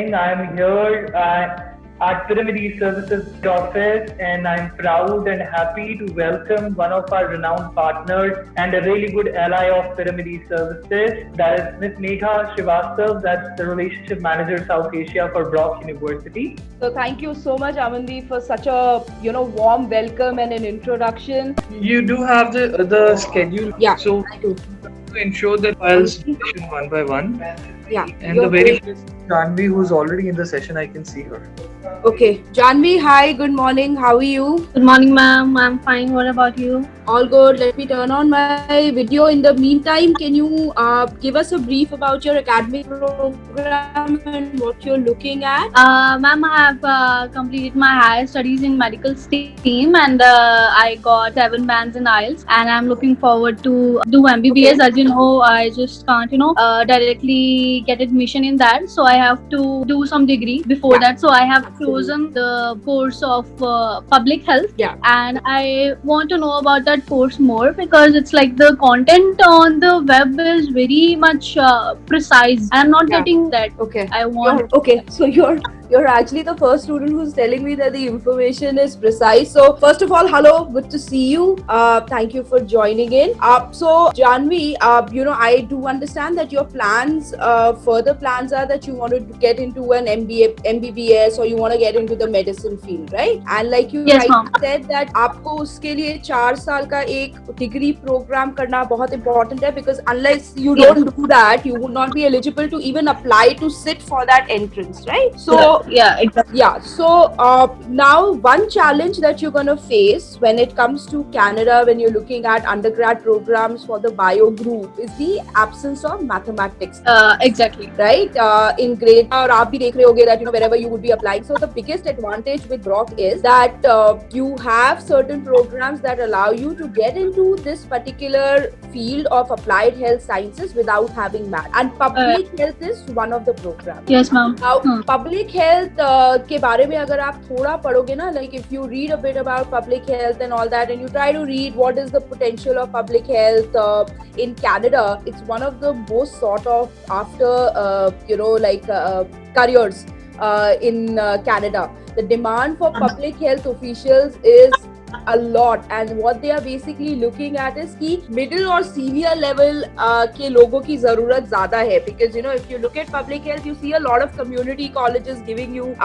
morning. I am here at Pyramid eServices office, and I'm proud and happy to welcome one of our renowned partners and a really good ally of Pyramid eServices. That is Ms Megha Srivastva. That's the Relationship Manager South Asia for Brock University. So thank you so much, Amandi, for such a warm welcome and an introduction. You do have the schedule. Yeah, so I do. To ensure that files one by one. Yeah. And the very first Janvi, who's already in the session, I can see her. Okay. Janvi, hi, good morning. How are you? Good morning, ma'am. I'm fine. What about you? All good. Let me turn on my video. In the meantime, can you give us a brief about your academic program and what you're looking at? Ma'am, I have completed my higher studies in medical stream and I got 7 bands in IELTS and I'm looking forward to do MBBS. Okay. As you know, I just can't, directly get admission in that. So I have to do some degree before that. So I have chosen the course of public health. Yeah. And I want to know about that course more because it's like the content on the web is very much precise. I'm not getting that. Okay. I want. So you're actually the first student who's telling me that the information is precise. So first of all, hello, good to see you. Thank you for joining in. So Janvi, I do understand that your plans, further plans are that you want to get into an MBBS or you want to get into the medicine field, right? And like you said that आपको उसके लिए 4 साल का एक degree program करना बहुत important है because unless you don't do that, you would not be eligible to even apply to sit for that entrance, right? So exactly. So now one challenge that you're gonna face when it comes to Canada when you're looking at undergrad programs for the bio group is the absence of mathematics. Exactly. Right? In grade और आप भी देख रहे होगे that wherever you would be applying. So the biggest advantage with Brock is that you have certain programs that allow you to get into this particular field of applied health sciences without having math. And public health is one of the programs. Yes, ma'am. Now, public health के बारे में अगर आप थोड़ा पढ़ोगे ना, like if you read a bit about public health and all that, and you try to read what is the potential of public health in Canada, it's one of the most sought of after careers in Canada. The demand for public health officials is a lot, and what they are basically looking at is कि middle or senior level के लोगों की ज़रूरत ज़्यादा है because if you look at public health you see a lot of community colleges giving you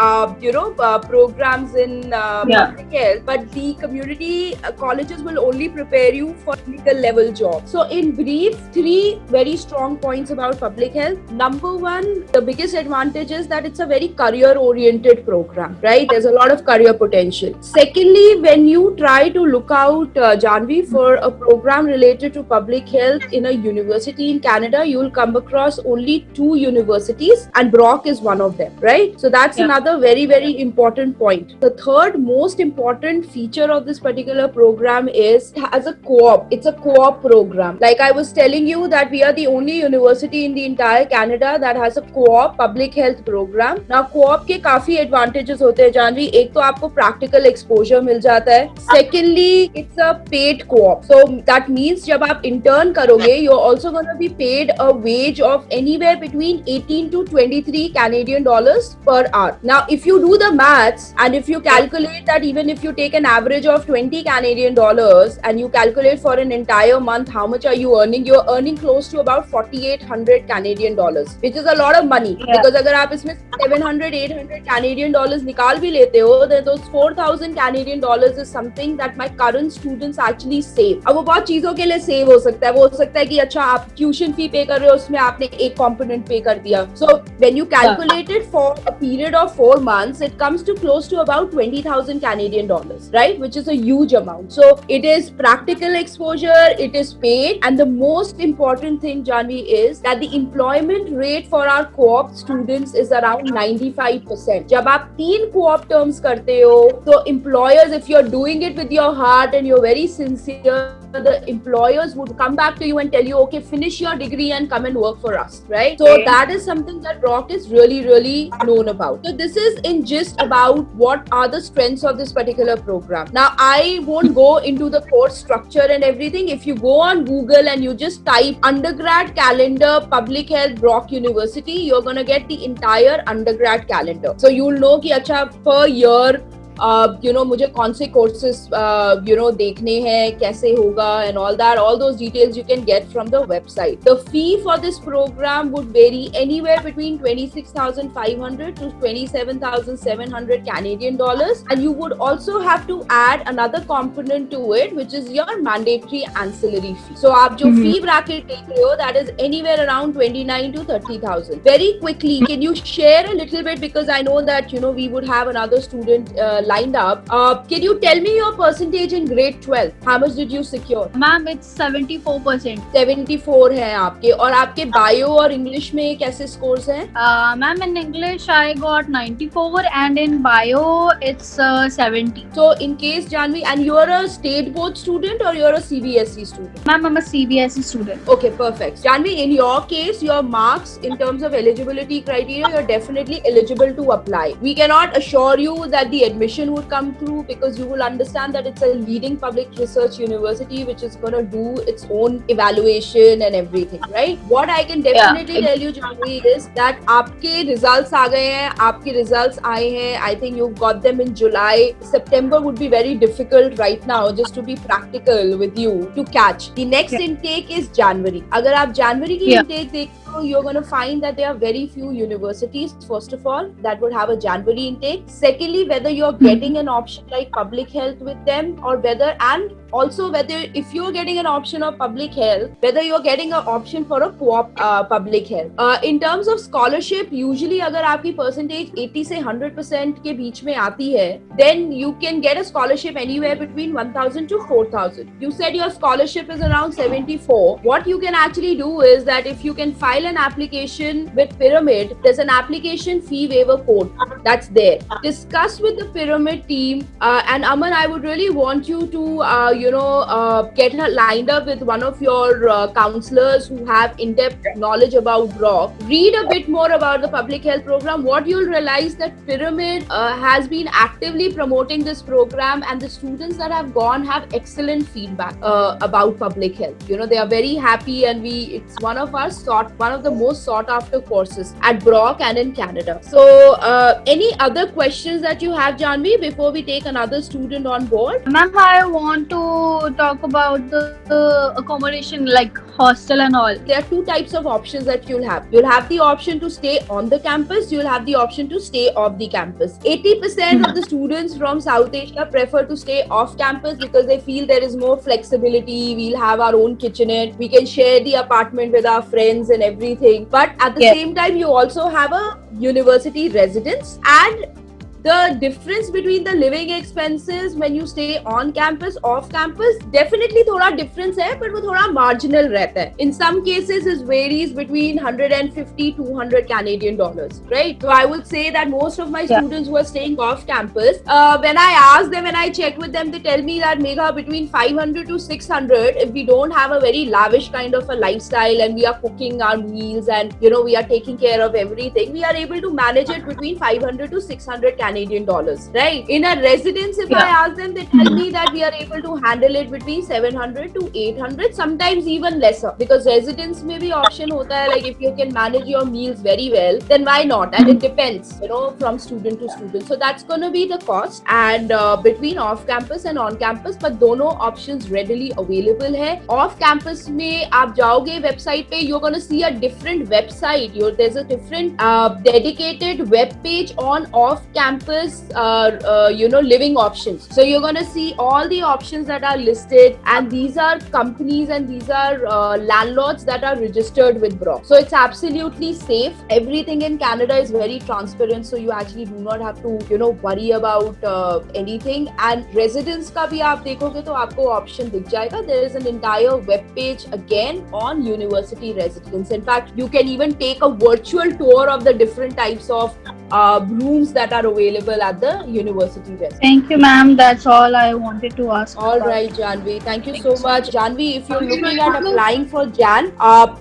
programs in public health, but the community colleges will only prepare you for clinical level jobs. So in brief, 3 very strong points about public health. Number 1, the biggest advantage is that it's a very career oriented program, right? There's a lot of career potential. Secondly, when you try to look out, Janvi, for a program related to public health in a university in Canada, you will come across only 2 universities and Brock is one of them, right? So that's another very, very important point. The third most important feature of this particular program is it has a co-op. It's a co-op program. Like I was telling you that we are the only university in the entire Canada that has a co-op public health program. Now co-op के काफी advantages होते हैं जानवी. एक तो आपको practical exposure मिल जाता है. Secondly, it's a paid co-op. So that means जब आप intern करोगे, you're also going to be paid a wage of anywhere between 18 to 23 Canadian dollars per hour. Now, if you do the maths and if you calculate that even if you take an average of 20 Canadian dollars and you calculate for an entire month how much are you earning, you're earning close to about 4,800 Canadian dollars, which is a lot of money. Because अगर आप इसमें 700, 800 Canadian dollars निकाल भी लेते हो, then those 4,000 Canadian dollars is something that my current students actually save. अब वो बहुत चीजों के लिए save हो सकता है. वो हो सकता है कि अच्छा आप tuition fee pay कर रहे हो, उसमें आपने एक component pay कर दिया. So when you calculate it for a period of 4 months, it comes to close to about 20,000 Canadian dollars, right? Which is a huge amount. So it is practical exposure, it is paid, and the most important thing, Janvi, is that the employment rate for our co-op students is around 95%. जब आप 3 co-op terms करते हो, so employers, if you're doing it with your heart and you're very sincere, the employers would come back to you and tell you, okay, finish your degree and come and work for us, right? So that is something that Brock is really known about. So this is in gist about what are the strengths of this particular program. Now, I won't go into the course structure and everything. If you go on Google and you just type undergrad calendar public health Brock University, you're going to get the entire undergrad calendar. So you'll know कि अच्छा per year मुझे कौन से courses देखने हैं, कैसे होगा and all those details you can get from the website. The fee for this program would vary anywhere between 26,500 to 27,700 Canadian dollars, and you would also have to add another component to it, which is your mandatory ancillary fee. So आप जो fee bracket देख रहे हो, that is anywhere around 29 to 30,000. Very quickly, can you share a little bit, because I know that we would have another student lined up. Can you tell me your percentage in grade 12? How much did you secure? Ma'am, it's 74%. 74 हैं आपके, और आपके bio और English में कैसे scores हैं? Ma'am, in English I got 94 and in bio it's 70. So in case Janvi, and you're a state board student or you're a CBSE student? Ma'am, I'm a CBSE student. Okay, perfect. Janvi, in your case, your marks in terms of eligibility criteria, you're definitely eligible to apply. We cannot assure you that the admission would come through, because you will understand that it's a leading public research university which is going to do its own evaluation and everything, right? What I can definitely tell you, Janvi, is that आपके results आ गए हैं, आपके results आए हैं. I think you've got them in July. September would be very difficult right now, just to be practical with you, to catch. The next intake is January. अगर आप January की intake देखो, you're going to find that there are very few universities, first of all, that would have a January intake. Secondly, whether you're getting an option like public health with them, or whether, and also whether if you're getting an option of public health, whether you're getting an option for a co-op public health. In terms of scholarship, usually अगर आपकी percentage 80 से 100% के बीच में आती है, then you can get a scholarship anywhere between 1,000 to 4,000. You said your scholarship is around 74. What you can actually do is that if you can file an application with Pyramid, there's an application fee waiver code that's there. Discuss with the Pyramid team, and Aman, I would really want you to get lined up with one of your counselors who have in-depth knowledge about Brock. Read a bit more about the public health program. What you'll realize that Pyramid has been actively promoting this program, and the students that have gone have excellent feedback about public health. They are very happy, and it's one of the most sought after courses at Brock and in Canada. So any other questions that you have, Janvi, before we take another student on board? Ma'am, I want to talk about the accommodation, like hostel and all. There are two types of options that you'll have. You'll have the option to stay on the campus. You'll have the option to stay off the campus. 80% of the students from South Asia prefer to stay off campus because they feel there is more flexibility. We'll have our own kitchenette. We can share the apartment with our friends and everything. But at the same time, you also have a university residence, and the difference between the living expenses when you stay on campus, off campus, definitely थोड़ा difference है, but वो थोड़ा marginal रहता है. In some cases, it varies between 150 to 200 Canadian dollars, right? So I would say that most of my students who are staying off campus, when I ask them, when I check with them, they tell me that Megha, between 500 to 600, if we don't have a very lavish kind of a lifestyle and we are cooking our meals and we are taking care of everything, we are able to manage it between 500 to 600 Canadian dollars, right? In a residence, if I ask them, they tell me that we are able to handle it between 700 to 800, sometimes even lesser, because residence may be option hota hai, like if you can manage your meals very well, then why not? And it depends, from student to student. So that's going to be the cost, and between off campus and on campus, but दोनों options readily available है. Off campus में आप जाओगे website पे, you're going to see a different website. There's a different dedicated web page on off campus living options. So you're going to see all the options that are listed, and these are companies and these are landlords that are registered with Brock. So it's absolutely safe. Everything in Canada is very transparent, so you actually do not have to worry about anything. And residence का भी आप देखोगे तो आपको option दिख जाएगा. There is an entire web page again on university residence. In fact, you can even take a virtual tour of the different types of rooms that are available available at the university desk. Thank you, ma'am. That's all I wanted to ask. All right, Janvi. Thank you so much. Janvi, if you're looking at applying for JAN,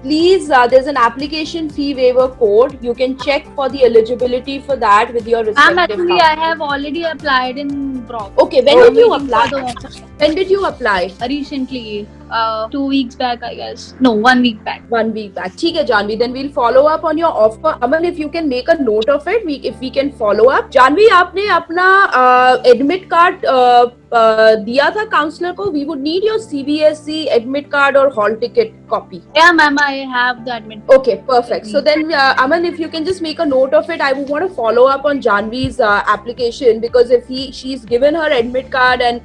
please, there's an application fee waiver code. You can check for the eligibility for that with your respective Actually, company. I have already applied in Brock. Okay, when So did I'm you waiting apply? for the offer. When did you apply? Recently, 2 weeks back, I guess. No, 1 week back. 1 week back. ठीक है Janvi, then we'll follow up on your offer. Aman, if you can make a note of it, if we can follow up. Janvi, आपने अपना admit card दिया था counsellor को. We would need your CBSE admit card or hall ticket copy. Yeah, ma'am, I have the admit. Okay, perfect. So then, Aman, if you can just make a note of it, I would want to follow up on Janvi's application, because if she's given her admit card and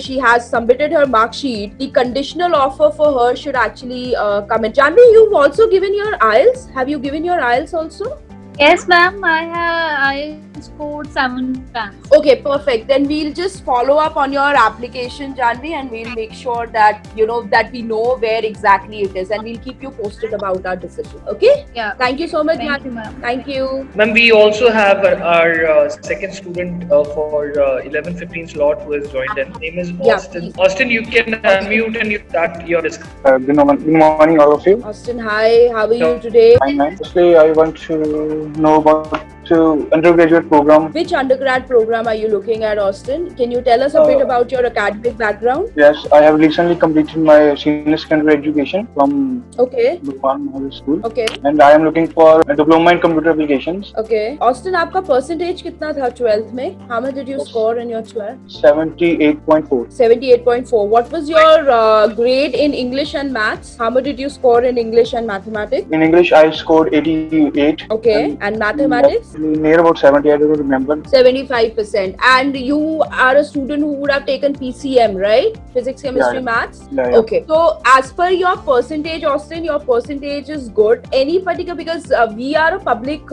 she has submitted her mark sheet, the conditional offer for her should actually come in. Janvi, you've also given your IELTS. Have you given your IELTS also? Yes, ma'am, I scored 7 ranks. Okay, perfect. Then we'll just follow up on your application, Janvi, and we'll make sure that that we know where exactly it is, and we'll keep you posted about our decision. Okay? Yeah. Thank you so much, Thank you, ma'am. Thank you. Ma'am, we also have our second student for 11:15 slot who has joined in. His name is Austin. Please. Austin, you can unmute and you start your discussion. Good morning, all of you. Austin, hi. How are you today? I'm nice. Firstly, I want to know about undergraduate program. Which undergrad program are you looking at, Austin? Can you tell us a bit about your academic background? Yes, I have recently completed my senior secondary education from Bhopal Model School. Okay. And I am looking for a diploma in computer applications. Okay. Austin, आपका percentage कितना था 12th में? How much did you score in your 12th? 78.4. 78.4. What was your grade in English and maths? How much did you score in English and mathematics? In English, I scored 88. Okay. And mathematics? Near about 70, I don't remember. 75%. And you are a student who would have taken PCM, right? Physics, chemistry, maths? Yeah. Okay. So as per your percentage, Austin, your percentage is good. Any particular, because we are a public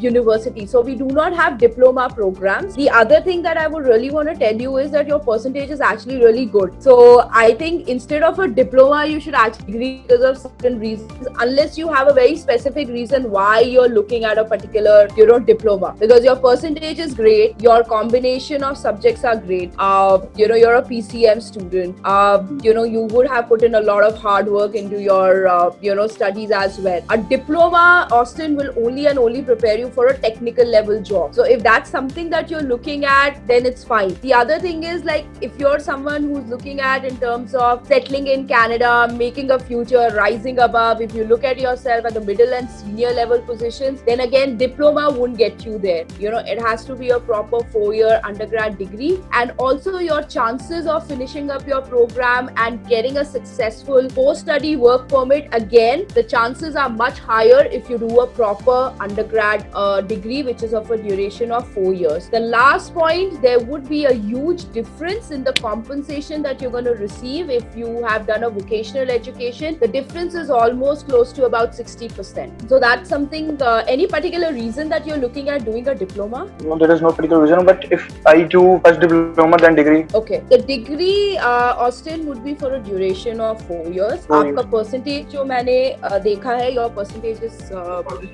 university, so we do not have diploma programs. The other thing that I would really want to tell you is that your percentage is actually really good. So I think instead of a diploma, you should actually agree because of certain reasons, unless you have a very specific reason why you're looking at a particular, diploma, because your percentage is great, your combination of subjects are great, you're a PCM student, you would have put in a lot of hard work into your studies as well. A diploma, Austin, will only and only prepare you for a technical level job. So if that's something that you're looking at, then it's fine. The other thing is, like, if you're someone who's looking at in terms of settling in Canada, making a future, rising above, if you look at yourself at the middle and senior level positions, then again, diploma won't get you there. It has to be a proper 4-year undergrad degree, and also your chances of finishing up your program and getting a successful post-study work permit, again, the chances are much higher if you do a proper undergrad degree, which is of a duration of 4 years. The last point, there would be a huge difference in the compensation that you're going to receive if you have done a vocational education. The difference is almost close to about 60%. So that's something, any particular reason that you're looking at doing a diploma? No, there is no particular reason, but if I do first diploma then degree. Okay. The degree, Austin, would be for a duration of 4 years. आपका percentage जो मैंने देखा है, your percentage is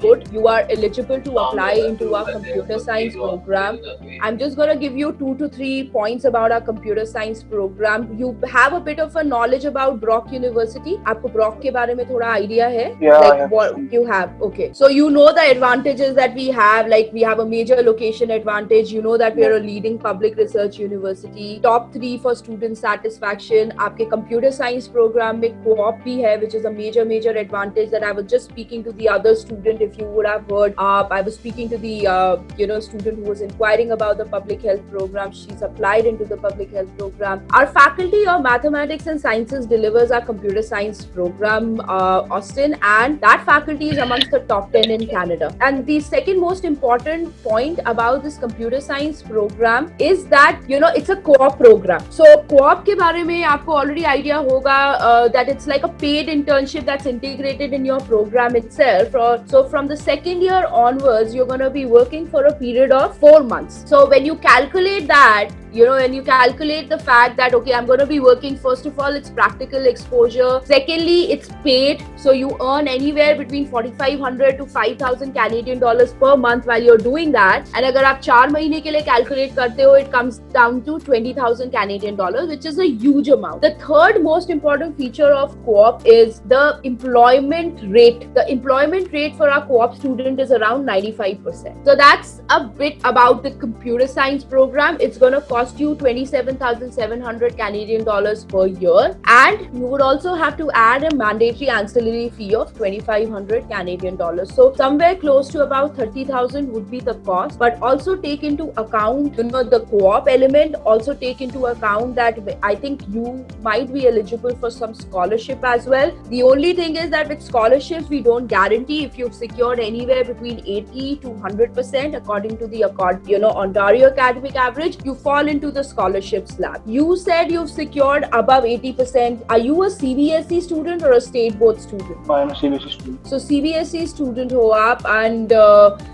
good. You are eligible to apply into our computer science program. I'm just going to give you 2 to 3 points about our computer science program. You have a bit of a knowledge about Brock University. आपको Brock के बारे में थोड़ा idea है? Yeah, like what you have. Okay. So you know the advantages that we have, like we have a major location advantage. You know that we are a leading public research university. Top 3 for student satisfaction. आपके computer science program में co-op भी है, which is a major advantage that I was just speaking to the other student. If you would have heard, I was speaking to the student who was inquiring about the public health program. She's applied into the public health program. Our faculty of mathematics and sciences delivers our computer science program, Austin, and that faculty is amongst the top 10 in Canada. And the second most important point about this computer science program is that it's a co-op program. So co-op के बारे में आपको already idea होगा that it's like a paid internship that's integrated in your program itself. So from the second year onwards, you're going to be working for a period of 4 months. So when you calculate that, when you calculate the fact that, okay, I'm going to be working, first of all, it's practical exposure. Secondly, it's paid. So you earn anywhere between 4,500 to 5,000 Canadian dollars per month while you're doing that. And agar aap 4 mahine ke liye calculate karte ho, it comes down to 20,000 Canadian dollars, which is a huge amount. The third most important feature of co-op is the employment rate. The employment rate for our co-op student is around 95%. So that's a bit about the computer science program. It's going to cost you 27,700 Canadian dollars per year, and you would also have to add a mandatory ancillary fee of 2,500 Canadian dollars. So somewhere close to about 30,000 would be the cost. But also take into account, the co-op element. Also take into account that I think you might be eligible for some scholarship as well. The only thing is that with scholarships, we don't guarantee if you've secured anywhere between 80 to 100% according to the Ontario academic average, you fall into the scholarship slab. You said you've secured above 80%. Are you a CBSE student or a state board student? I am a CBSE student. So CBSE student ho aap, and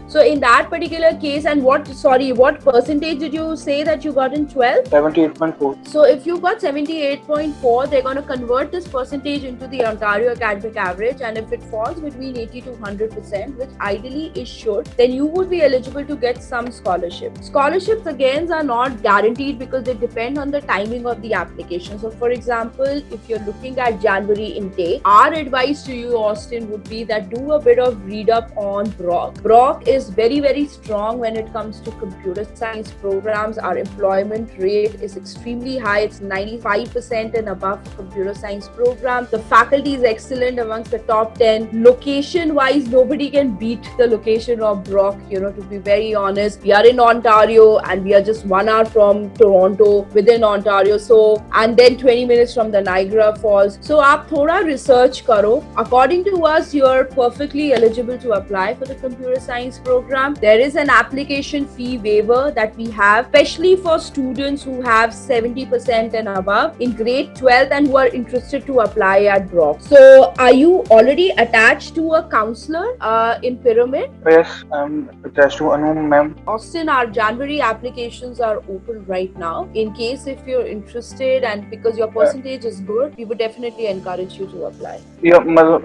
so in that particular case, and what percentage did you say that you got in 12? 78.4. So if you got 78.4, they're going to convert this percentage into the Ontario academic average, and if it falls between 80 to 100%, which ideally it should, then you would be eligible to get some scholarship. Scholarships again are not guaranteed because they depend on the timing of the application. So for example, if you're looking at January intake, our advice to you, Austin, would be that do a bit of read up on Brock. Brock is very, very strong when it comes to computer science programs. Our employment rate is extremely high. It's 95% and above for computer science programs. The faculty is excellent, amongst the top 10. Location wise, nobody can beat the location of Brock. To be very honest, we are in Ontario and we are just 1 hour from Toronto within Ontario. So, and then 20 minutes from the Niagara Falls. So, aap thoda research karo. According to us, you're perfectly eligible to apply for the computer science program. There is an application fee waiver that we have, especially for students who have 70% and above in grade 12 and who are interested to apply at Brock. So, are you already attached to a counselor in Pyramid? Yes, I'm attached to Anu, ma'am. Austin, our January applications are open right now. In case if you're interested and because your percentage is good, we would definitely encourage you to apply. Yeah,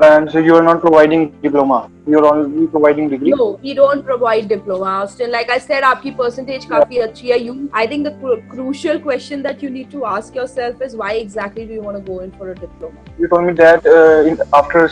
and so you are not providing diploma. You're only providing degree. No, we don't provide diploma, Austin. Like I said, आपकी percentage काफी अच्छी है. I think the crucial question that you need to ask yourself is why exactly do you want to go in for a diploma? You told me that after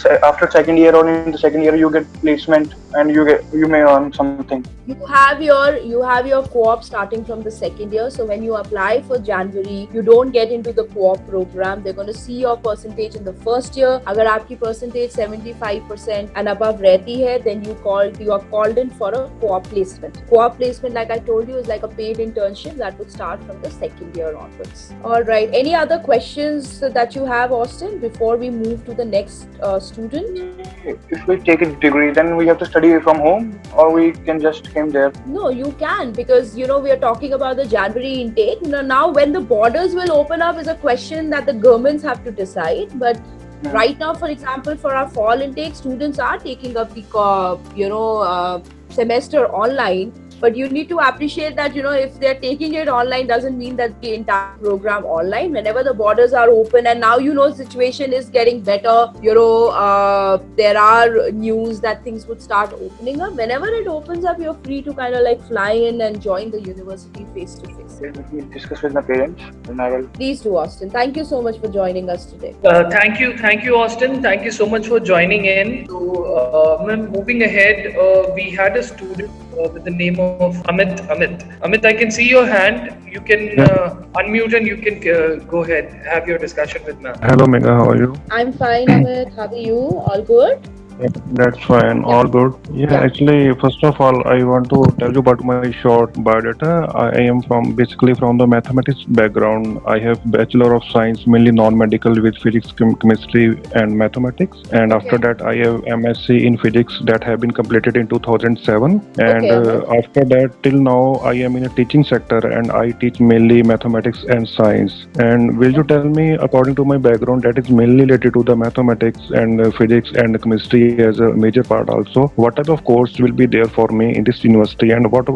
second year or in the second year you get placement and you may earn something. You have your co-op starting from the second year. So when you apply for January, you don't get into the co-op program. They're going to see your percentage in the first year. अगर आपकी percentage 75% and above रहती है, then you are called in for a co-op placement. Co-op placement, like I told you, is like a paid internship that would start from the second year onwards. All right. Any other questions that you have, Austin, before we move to the next student? If we take a degree, then we have to study from home, or we can just came there? No, you can, because we are talking about the January intake. Now, when the borders will open up is a question that the governments have to decide. But right now, for example, for our fall intake, students are taking up the semester online. But you need to appreciate that, if they're taking it online, doesn't mean that the entire program online. Whenever the borders are open, and now, situation is getting better, there are news that things would start opening up. Whenever it opens up, you're free to kind of like fly in and join the university face to face. Let me discuss with my parents, and I will. Please do, Austin. Thank you so much for joining us today. Thank you, Austin. Thank you so much for joining in. So, moving ahead, we had a student with the name of Amit. Amit, I can see your hand. You can unmute and you can go ahead, have your discussion with ma'am. Hello, Megha. How are you? I'm fine, Amit. How are you? All good? That's fine. All good. Actually, first of all, I want to tell you about my short biodata. I am basically from the mathematics background. I have Bachelor of Science, mainly non-medical, with physics, chemistry, and mathematics. And after that, I have MSc in physics that have been completed in 2007. And after that, till now, I am in a teaching sector and I teach mainly mathematics and science. And will you tell me, according to my background, that is mainly related to the mathematics and physics and chemistry as a major part also. What type of course will be there for me in this university, and what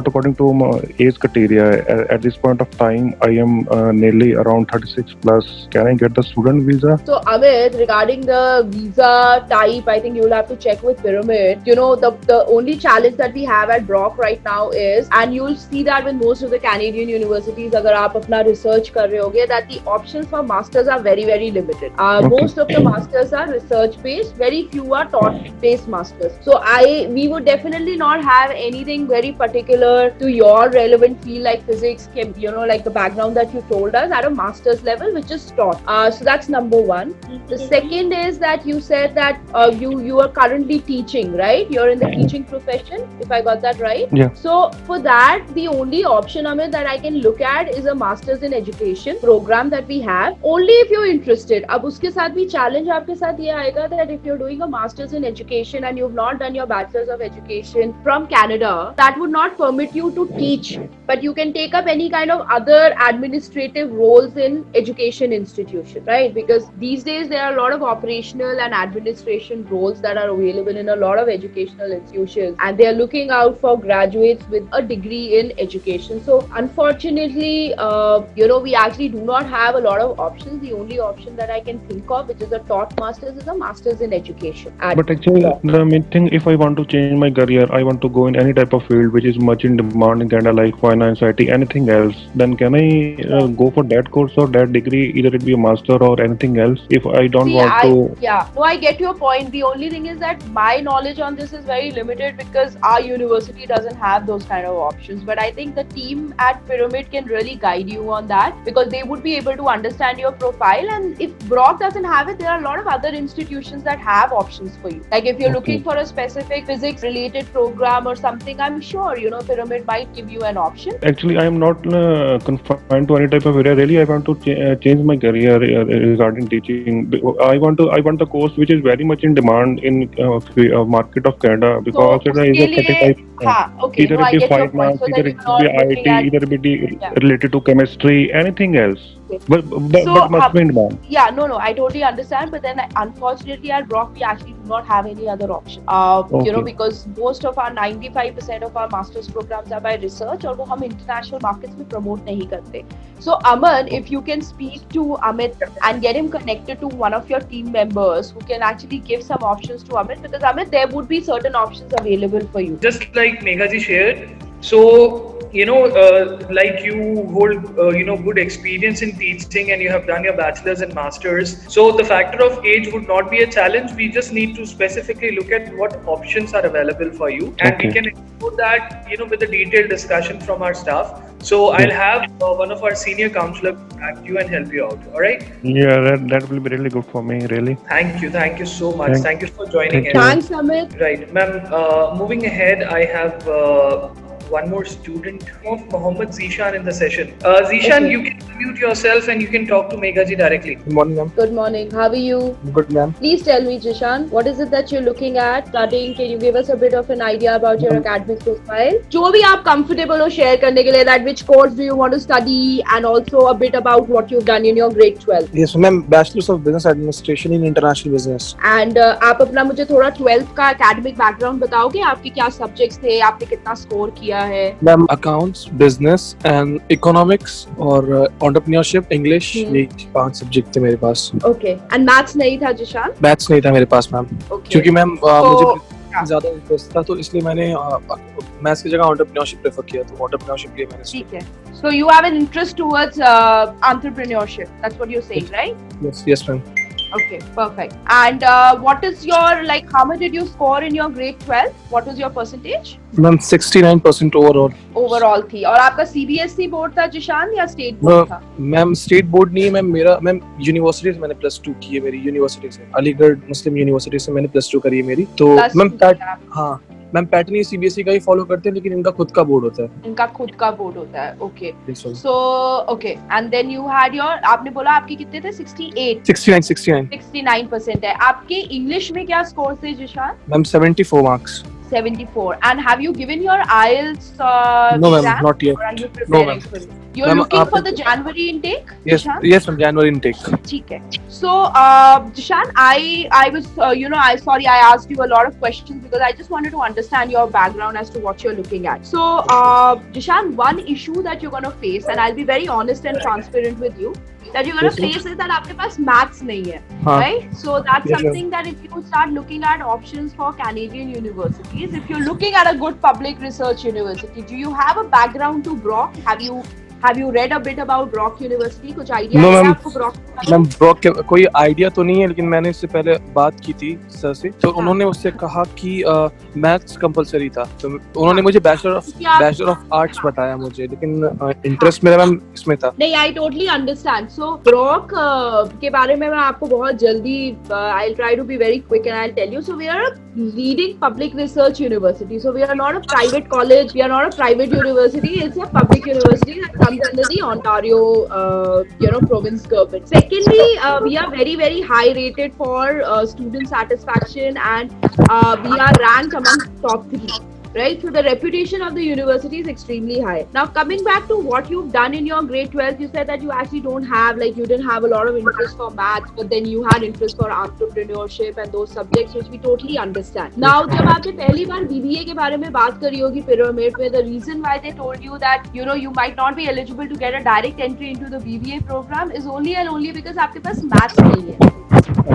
according to my age criteria at this point of time I am nearly around 36 plus. Can I get the student visa? So Amit, regarding the visa type, I think you'll have to check with Pyramid. You know, the only challenge that we have at Brock right now is, and you'll see that with most of the Canadian universities, agar aap apna research kar rahe hoge, that the options for masters are very very limited. Okay. Most of the masters are research based, very few are taught based masters. So we would definitely not have anything very particular to your relevant field like physics, chem, you know, like the background that you told us at a master's level, which is taught. So that's number one. The second is that you said that you are currently teaching, right? You're in the teaching profession, if I got that right. Yeah. So for that, the only option, Amit, that I can look at is a master's in education program that we have. Only if you're interested. अब उसके साथ भी challenge आपके साथ ये आएगा that if you're doing a master's in education and you've not done your bachelor's of education from Canada, that would not permit you to teach, but you can take up any kind of other administrative roles in education institution, right? Because these days there are a lot of operational and administration roles that are available in a lot of educational institutions, and they are looking out for graduates with a degree in education. So unfortunately, we actually do not have a lot of options. The only option that I can think of, which is a taught master's, is a master's in education. But actually, the main thing, if I want to change my career, I want to go in any type of field which is much in demand in Canada, like finance, IT, anything else, then can I go for that course or that degree, either it be a master or anything else, if I don't want to? Yeah, no, I get your point. The only thing is that my knowledge on this is very limited because our university doesn't have those kind of options. But I think the team at Pyramid can really guide you on that because they would be able to understand your profile. And if Brock doesn't have it, there are a lot of other institutions that have options for you. Like if you're looking for a specific physics related program or something, I'm sure, Pyramid might give you an option. Actually, I am not confined to any type of area. Really, I want to change my career regarding teaching. I want the course which is very much in demand in market of Canada because it is a 35. Okay. Either it be finance, either it be IT, either it be related to chemistry, anything else. But must be in demand. Yeah, no, I totally understand. But then, unfortunately, at Brock, we actually do not have any other option. Because most of our 95% of our master's programs are by research, और वो हम international markets में promote नहीं करते. So, Aman, if you can speak to Amit and get him connected to one of your team members who can actually give some options to Amit, because Amit, there would be certain options available for you. Just like Megha ji shared, so like you hold good experience in teaching and you have done your bachelor's and master's, so the factor of age would not be a challenge. We just need to specifically look at what options are available for you, and we can explore that with a detailed discussion from our staff. So I'll have one of our senior counselors contact you and help you out. All right? Yeah, that will be really good for me, really. Thank you so much. Thank you for joining in. Thanks, Amit. Right, ma'am. Moving ahead, I have one more student of Mohammed Zishan in the session. Zishan, you can unmute yourself and you can talk to Megha ji directly. Good morning, ma'am. Good morning. How are you? Good, ma'am. Please tell me, Zishan, what is it that you're looking at studying? Can you give us a bit of an idea about your academic profile? जो भी आप comfortable हो share करने के लिए, that which course do you want to study, and also a bit about what you've done in your grade 12. Yes, ma'am. Bachelor's of Business Administration in International Business. And आप अपना मुझे थोड़ा 12th का academic background बताओगे? आपके क्या subjects थे? आपने कितना score किया है? Ma'am accounts, business and economics और एंटरप्रेन्योरशिप, इंग्लिश, ये 5 सब्जेक्ट थे मेरे पास. ओके. एंड मैथ्स नहीं था जिशान? मैथ्स नहीं था मेरे पास मैम. क्योंकि मैम मुझे ज्यादा इंटरेस्ट था, तो इसलिए मैंने मैथ्स की जगह एंटरप्रेन्योरशिप प्रेफर किया. तो एंटरप्रेन्योरशिप के लिए मैंने. ठीक है. So you have an interest towards entrepreneurship. That's what you're saying, right? Yes, ma'am. Okay, perfect. And what is your, how much did you score in your grade 12? What was your percentage? Ma'am, 69% overall. Overall थी. और आपका CBSE board था जिशान या state board था? Ma'am state board नहीं है ma'am university से मैंने +2 की है. मेरी यूनिवर्सिटी से, अलीगढ़ मुस्लिम यूनिवर्सिटी से मैंने +2 करी है मेरी. तो मैम मैम पैटर्न ही सीबीएसई का ही फॉलो करते हैं, लेकिन इनका खुद का बोर्ड होता है. इनका खुद का बोर्ड होता है. Okay. So okay. And then you had your, आपने बोला आपके कितने थे? 69% है. आपके इंग्लिश में क्या स्कोर थे Zeeshan? Ma'am 74 marks. 74. And have you given your IELTS no, ma'am, not yet. Or are you No, ma'am. You're looking for the January intake? Yes, Jishan? yes, from January intake. ठीक है. So, Jishan, I was, I asked you a lot of questions because I just wanted to understand your background as to what you're looking at. So, Jishan, one issue that you're going to face, and I'll be very honest and transparent with you, that you're going to face is that आपके पास maths नहीं है, right? So that's something that if you start looking at options for Canadian universities, if you're looking at a good public research university, do you have a background to Brock? Have you read a bit about Brock University? कुछ idea है आपको Brock? Ma'am Brock के कोई idea तो नहीं है, लेकिन मैंने इससे पहले बात की थी सर से, तो उन्होंने मुझसे कहा कि मैथ्स कंपलसरी था, तो उन्होंने मुझे बैचलर ऑफ आर्ट्स बताया मुझे, लेकिन इंटरेस्ट मेरा मैम इसमें था. नहीं, I totally understand. So Brock के बारे में मैं आपको बहुत जल्दी I will try to be very quick and I will tell you. So we are a leading public research university. So we are not a private college, we are not a private university, it's a public university that comes under the Ontario province government. Secondly, we are very, very high rated for student satisfaction, and we are ranked among top 3. Right, so the reputation of the university is extremely high. Now, coming back to what you've done in your grade 12, you said that you actually you didn't have a lot of interest for maths, but then you had interest for entrepreneurship and those subjects, which we totally understand. Now, जब आपने पहली बार BBA के बारे में बात करी होगी pyramid में, the reason why they told you that you might not be eligible to get a direct entry into the BBA program is only and only because आपके पास maths नहीं है.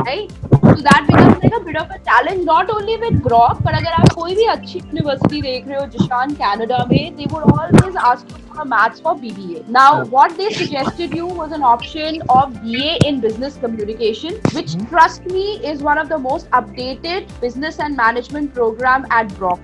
Right? So that becomes like a bit of a challenge, not only with Brock, but अगर आप कोई भी अच्छी university देख रहे हो जिशान Canada में, they would always ask you for a maths for BBA. Now, what they suggested you was an option of BA in business communication, which trust me is one of the most updated business and management program at Brock.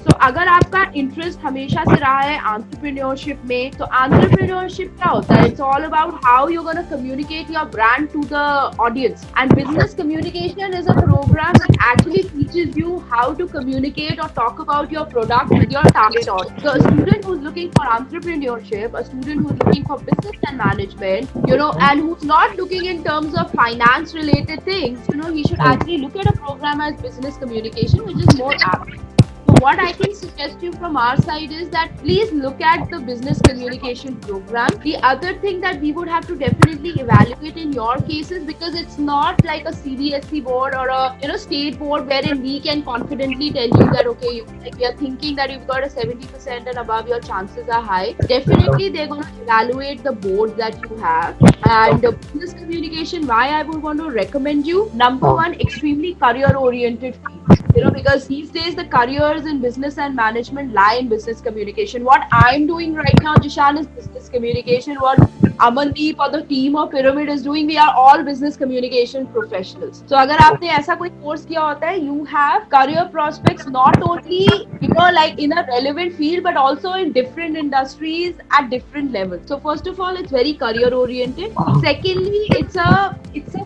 So अगर आपका interest हमेशा से रहा है entrepreneurship में, तो entrepreneurship क्या होता है? It's all about how you gonna communicate your brand to the audience, and business communication is a programme that actually teaches you how to communicate और talk about your product with your target audience. So a student who's looking for entrepreneurship, a student who's looking for business and management, and who's not looking in terms of finance related things, he should actually look at a program as business communication, which is more apt. So what I can suggest you from our side is that please look at the business communication program. The other thing that we would have to definitely evaluate in your case is, because it's not like a CBSE board or a state board wherein we can confidently tell you that okay, we are thinking that you've got a 70% and above, your chances are high. Definitely they're going to evaluate the board that you have, and business communication, why I would want to recommend you, number one, extremely career oriented field. Because these days the careers in business and management lie in business communication. What I'm doing right now, Jishan, is business communication. What Amandeep or the team of Pyramid is doing, we are all business communication professionals. So अगर आपने ऐसा कोई course किया होता है, you have career prospects not only like in a relevant field, but also in different industries at different levels. So first of all, it's very career oriented. Secondly, it's a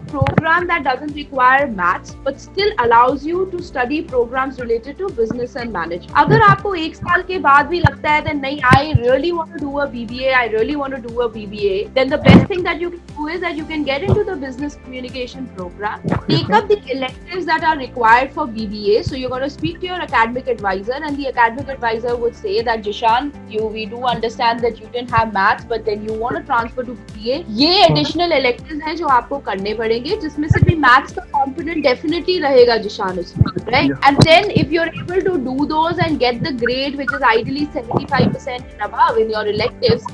program that doesn't require maths, but still allows you to study programs related to business and management. अगर आपको एक साल के बाद भी लगता है that नहीं, I really want to do a BBA, then the best thing that you can do is that you can get into the business communication program, take up the electives that are required for BBA. So you're going to speak to your academic advisor, and the academic advisor would say that Jishan, we do understand that you didn't have maths, but then you want to transfer to BBA. ये additional electives हैं जो आपको करने पड़ेंगे, जिसमें से भी maths का component definitely रहेगा जिशान उसमें, right? And then if you're able to do those and get the grade which is ideally 75% and above in your electives,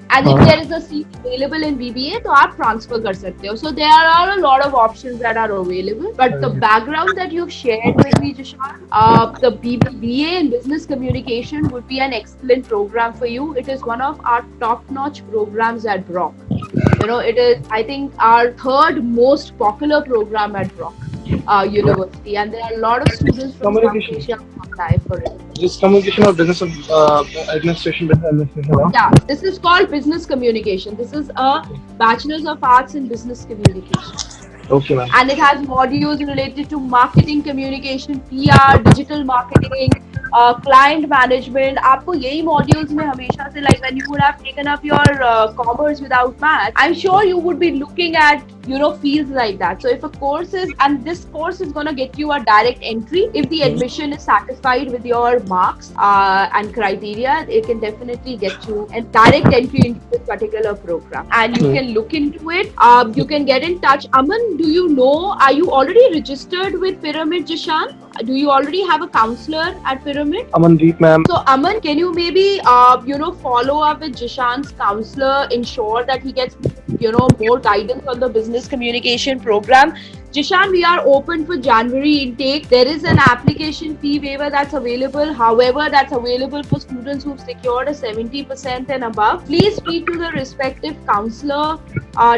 and if there is a seat available in BBA, तो आप transfer कर सकते हो. So there are a lot of options that are available, but the background that you've shared with me, Jishan, the BBA in business communication would be an excellent program for you. It is one of our top-notch programs at Brock. It is, I think, our third most popular program at Brock University, and there are a lot of students from South Asia who apply for it. Just communication or business administration? Yeah, this is called business communication. This is a Bachelor's of Arts in Business Communication. Okay, ma'am. And it has modules related to marketing, communication, PR, digital marketing, client management. आपको यही modules में हमेशा से, like when you would have taken up your commerce without math, I'm sure you would be looking at feels like that. So if a course is, and this course is going to get you a direct entry, if the admission is satisfied with your marks and criteria, it can definitely get you a direct entry into this particular program, and you can look into it. You can get in touch. Aman, do you know, are you already registered with Pyramid, Jishan? Do you already have a counselor at Pyramid? Amandeep, ma'am. So Aman, can you maybe follow up with Jishan's counselor, ensure that he gets more guidance on the business communication program? Jishan, we are open for January intake. There is an application fee waiver that's available. However, that's available for students who've secured a 70% and above. Please speak to the respective counselor,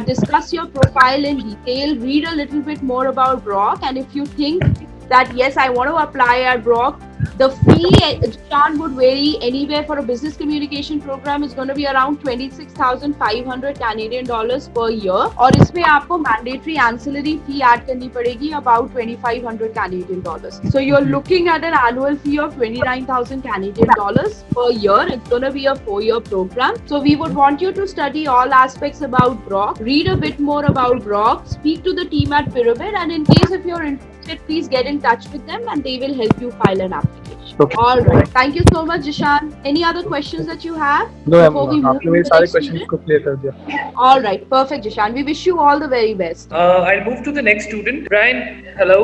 discuss your profile in detail, read a little bit more about Brock, and if you think that yes, I want to apply at Brock, the fee, Jishan, would vary anywhere for a business communication program is going to be around 26,500 Canadian dollars per year. और इसमें आपको mandatory ancillary fee add करनी पड़ेगी about 2,500 Canadian dollars. So you're looking at an annual fee of 29,000 Canadian dollars per year. It's going to be a 4-year program. So we would want you to study all aspects about Brock, read a bit more about Brock, speak to the team at Pyramid, and in case if you're interested, please get in touch with them and they will help you file an application. Okay. All right. Thank you so much, Jishan. Any other questions that you have? No, before we move आपने to मेरे the सारे next questions student? को clear कर दिया. All right. Perfect, Jishan. We wish you all the very best. I'll move to the next student. Brian, hello.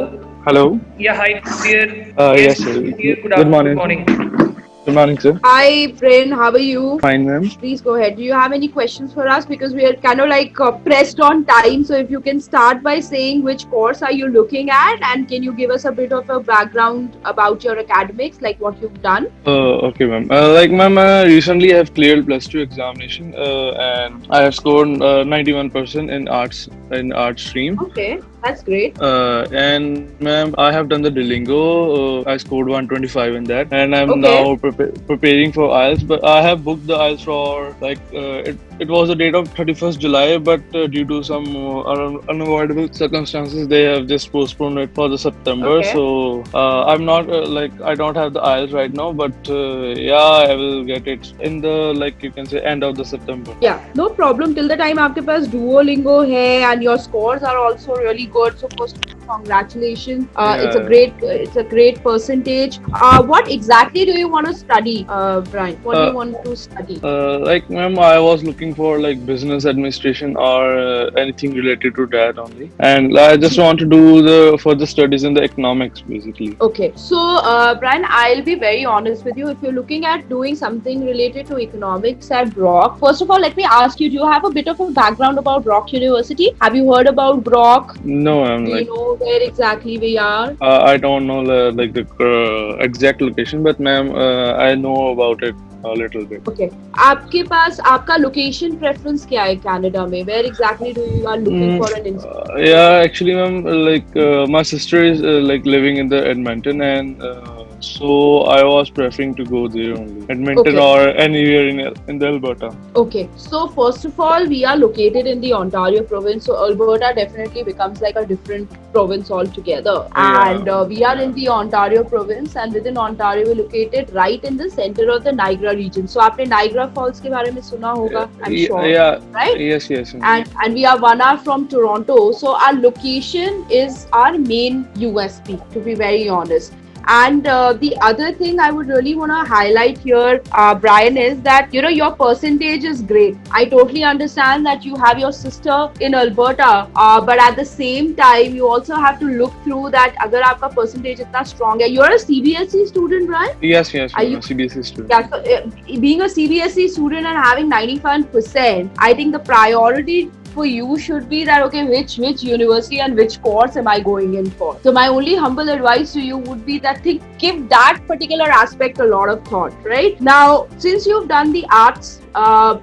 Hello. Yeah, hi, dear. Yes, sir. Dear, Good morning. Good morning. Good morning, sir. Hi, friend. How are you? Fine, ma'am. Please go ahead. Do you have any questions for us? Because we are kind of like pressed on time. So if you can start by saying which course are you looking at, and can you give us a bit of a background about your academics, like what you've done? Okay, ma'am. Ma'am, recently I have cleared +2 examination, and I have scored 91% in arts stream. Okay, that's great. And ma'am, I have done the Duolingo. I scored 125 in that, and I'm Okay. now preparing for IELTS. But I have booked the IELTS for it was the date of 31st July, but due to some unavoidable circumstances, they have just postponed it for the September. Okay. So I'm not I don't have the IELTS right now, but yeah, I will get it in the you can say end of the September. Yeah, no problem. Till the time आपके पास Duolingo है and your scores are also really good. So first, congratulations. It's a great percentage. What exactly do you want to study, Brian? What do you want to study? Ma'am, I was looking for business administration or anything related to that only, and I just want to do the further studies in the economics basically. Okay, so Brian, I'll be very honest with you. If you're looking at doing something related to economics at Brock, first of all, let me ask you: do you have a bit of a background about Brock University? Have you heard about Brock? No, I'm Do you know where exactly we are? I don't know the exact location, but ma'am, I know about it a little bit. Okay, आपके पास आपका location preference क्या है Canada में? Where exactly do you are looking for an institute? Yeah, actually, ma'am, my sister is living in the Edmonton, and so I was preferring to go there only, Edmonton or anywhere in the Alberta. Okay, so first of all, we are located in the Ontario province, so Alberta definitely becomes like a different province altogether. Yeah. And we are in the Ontario province, and within Ontario, we're located right in the center of the Niagara region. So आपने Niagara Falls के बारे में सुना होगा, I'm sure. Yeah. Right? Yes. And we are 1 hour from Toronto, so our location is our main USP, to be very honest. And the other thing I would really want to highlight here, Brian, is that your percentage is great. I totally understand that you have your sister in Alberta, but at the same time, you also have to look through that. अगर आपका percentage इतना strong है, you're a CBSE student, right? Yes, Are I'm you- a CBSE student. Yeah, so being a CBSE student and having 95%, I think the priority for you should be that which university and which course am I going in for? So my only humble advice to you would be that give that particular aspect a lot of thought, right? Now, since you've done the arts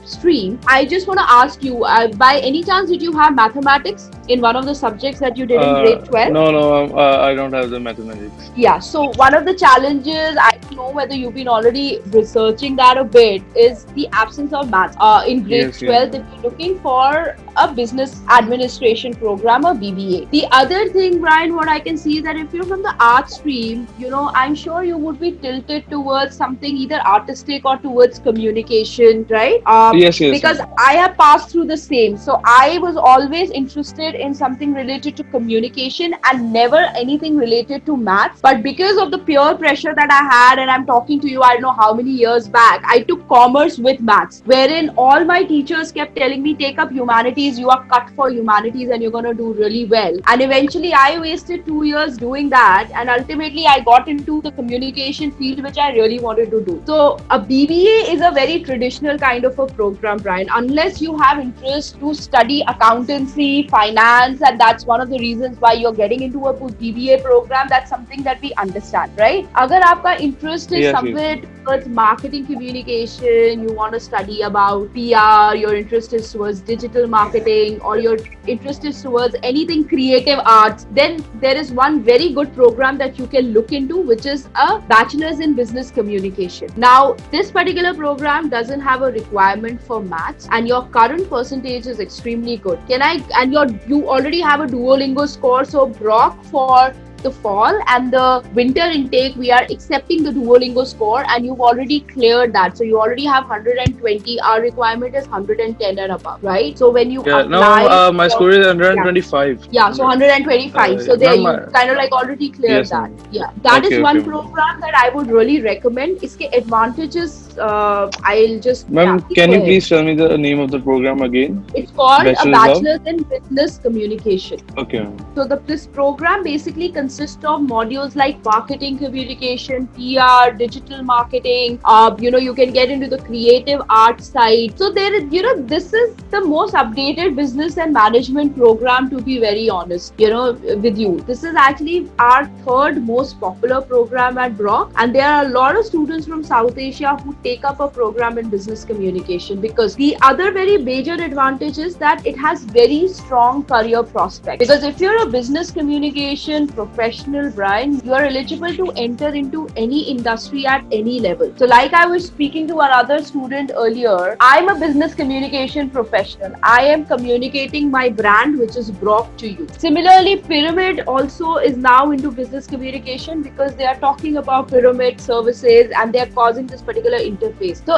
stream, I just want to ask you, by any chance did you have mathematics in one of the subjects that you did in grade 12? No, I don't have the mathematics. Yeah, so one of the challenges, I don't know whether you've been already researching that a bit, is the absence of maths. In grade Yes, 12, if you're looking for a business administration program or BBA. The other thing, Brian, what I can see is that if you're from the art stream, I'm sure you would be tilted towards something either artistic or towards communication, right? Yes. Because I have passed through the same. So I was always interested in something related to communication and never anything related to maths. But because of the peer pressure that I had, and I'm talking to you, I don't know how many years back, I took commerce with maths, wherein all my teachers kept telling me, take up humanities, you are cut for humanities and you're going to do really well. And eventually I wasted 2 years doing that, and ultimately I got into the communication field, which I really wanted to do. So a BBA is a very traditional kind of a program, Brian, unless you have interest to study accountancy, finance, and that's one of the reasons why you're getting into a BBA program. That's something that we understand, right? Agar aapka interest is somewhere towards marketing communication, you want to study about PR, your interest is towards digital marketing, or your interest is towards anything creative arts, then there is one very good program that you can look into, which is a bachelor's in business communication. Now, this particular program doesn't have a requirement for maths, and your current percentage is extremely good. You already have a Duolingo score, so Brock, for the fall and the winter intake, we are accepting the Duolingo score, and you've already cleared that. So you already have 120. Our requirement is 110 and above, right? So when you apply, my score is 125. Yeah, so 125. So there you kind of like already cleared that. Yeah, that is one program that I would really recommend. Iske advantages, I'll just. Ma'am, can you please tell me the name of the program again? It's called a Bachelor's in Business Communication. Okay. So this program basically consists of modules like marketing communication, PR, digital marketing. You can get into the creative art side. So there is, this is the most updated business and management program, to be very honest, with you. This is actually our third most popular program at Brock, and there are a lot of students from South Asia who take up a program in business communication, because the other very major advantage is that it has very strong career prospects. Because if you're a business communication professional, Brian, you are eligible to enter into any industry at any level. So like I was speaking to our other student earlier, I'm a business communication professional. I am communicating my brand, which is Brock, to you. Similarly, Pyramid also is now into business communication, because they are talking about pyramid services and they are causing this particular interface. So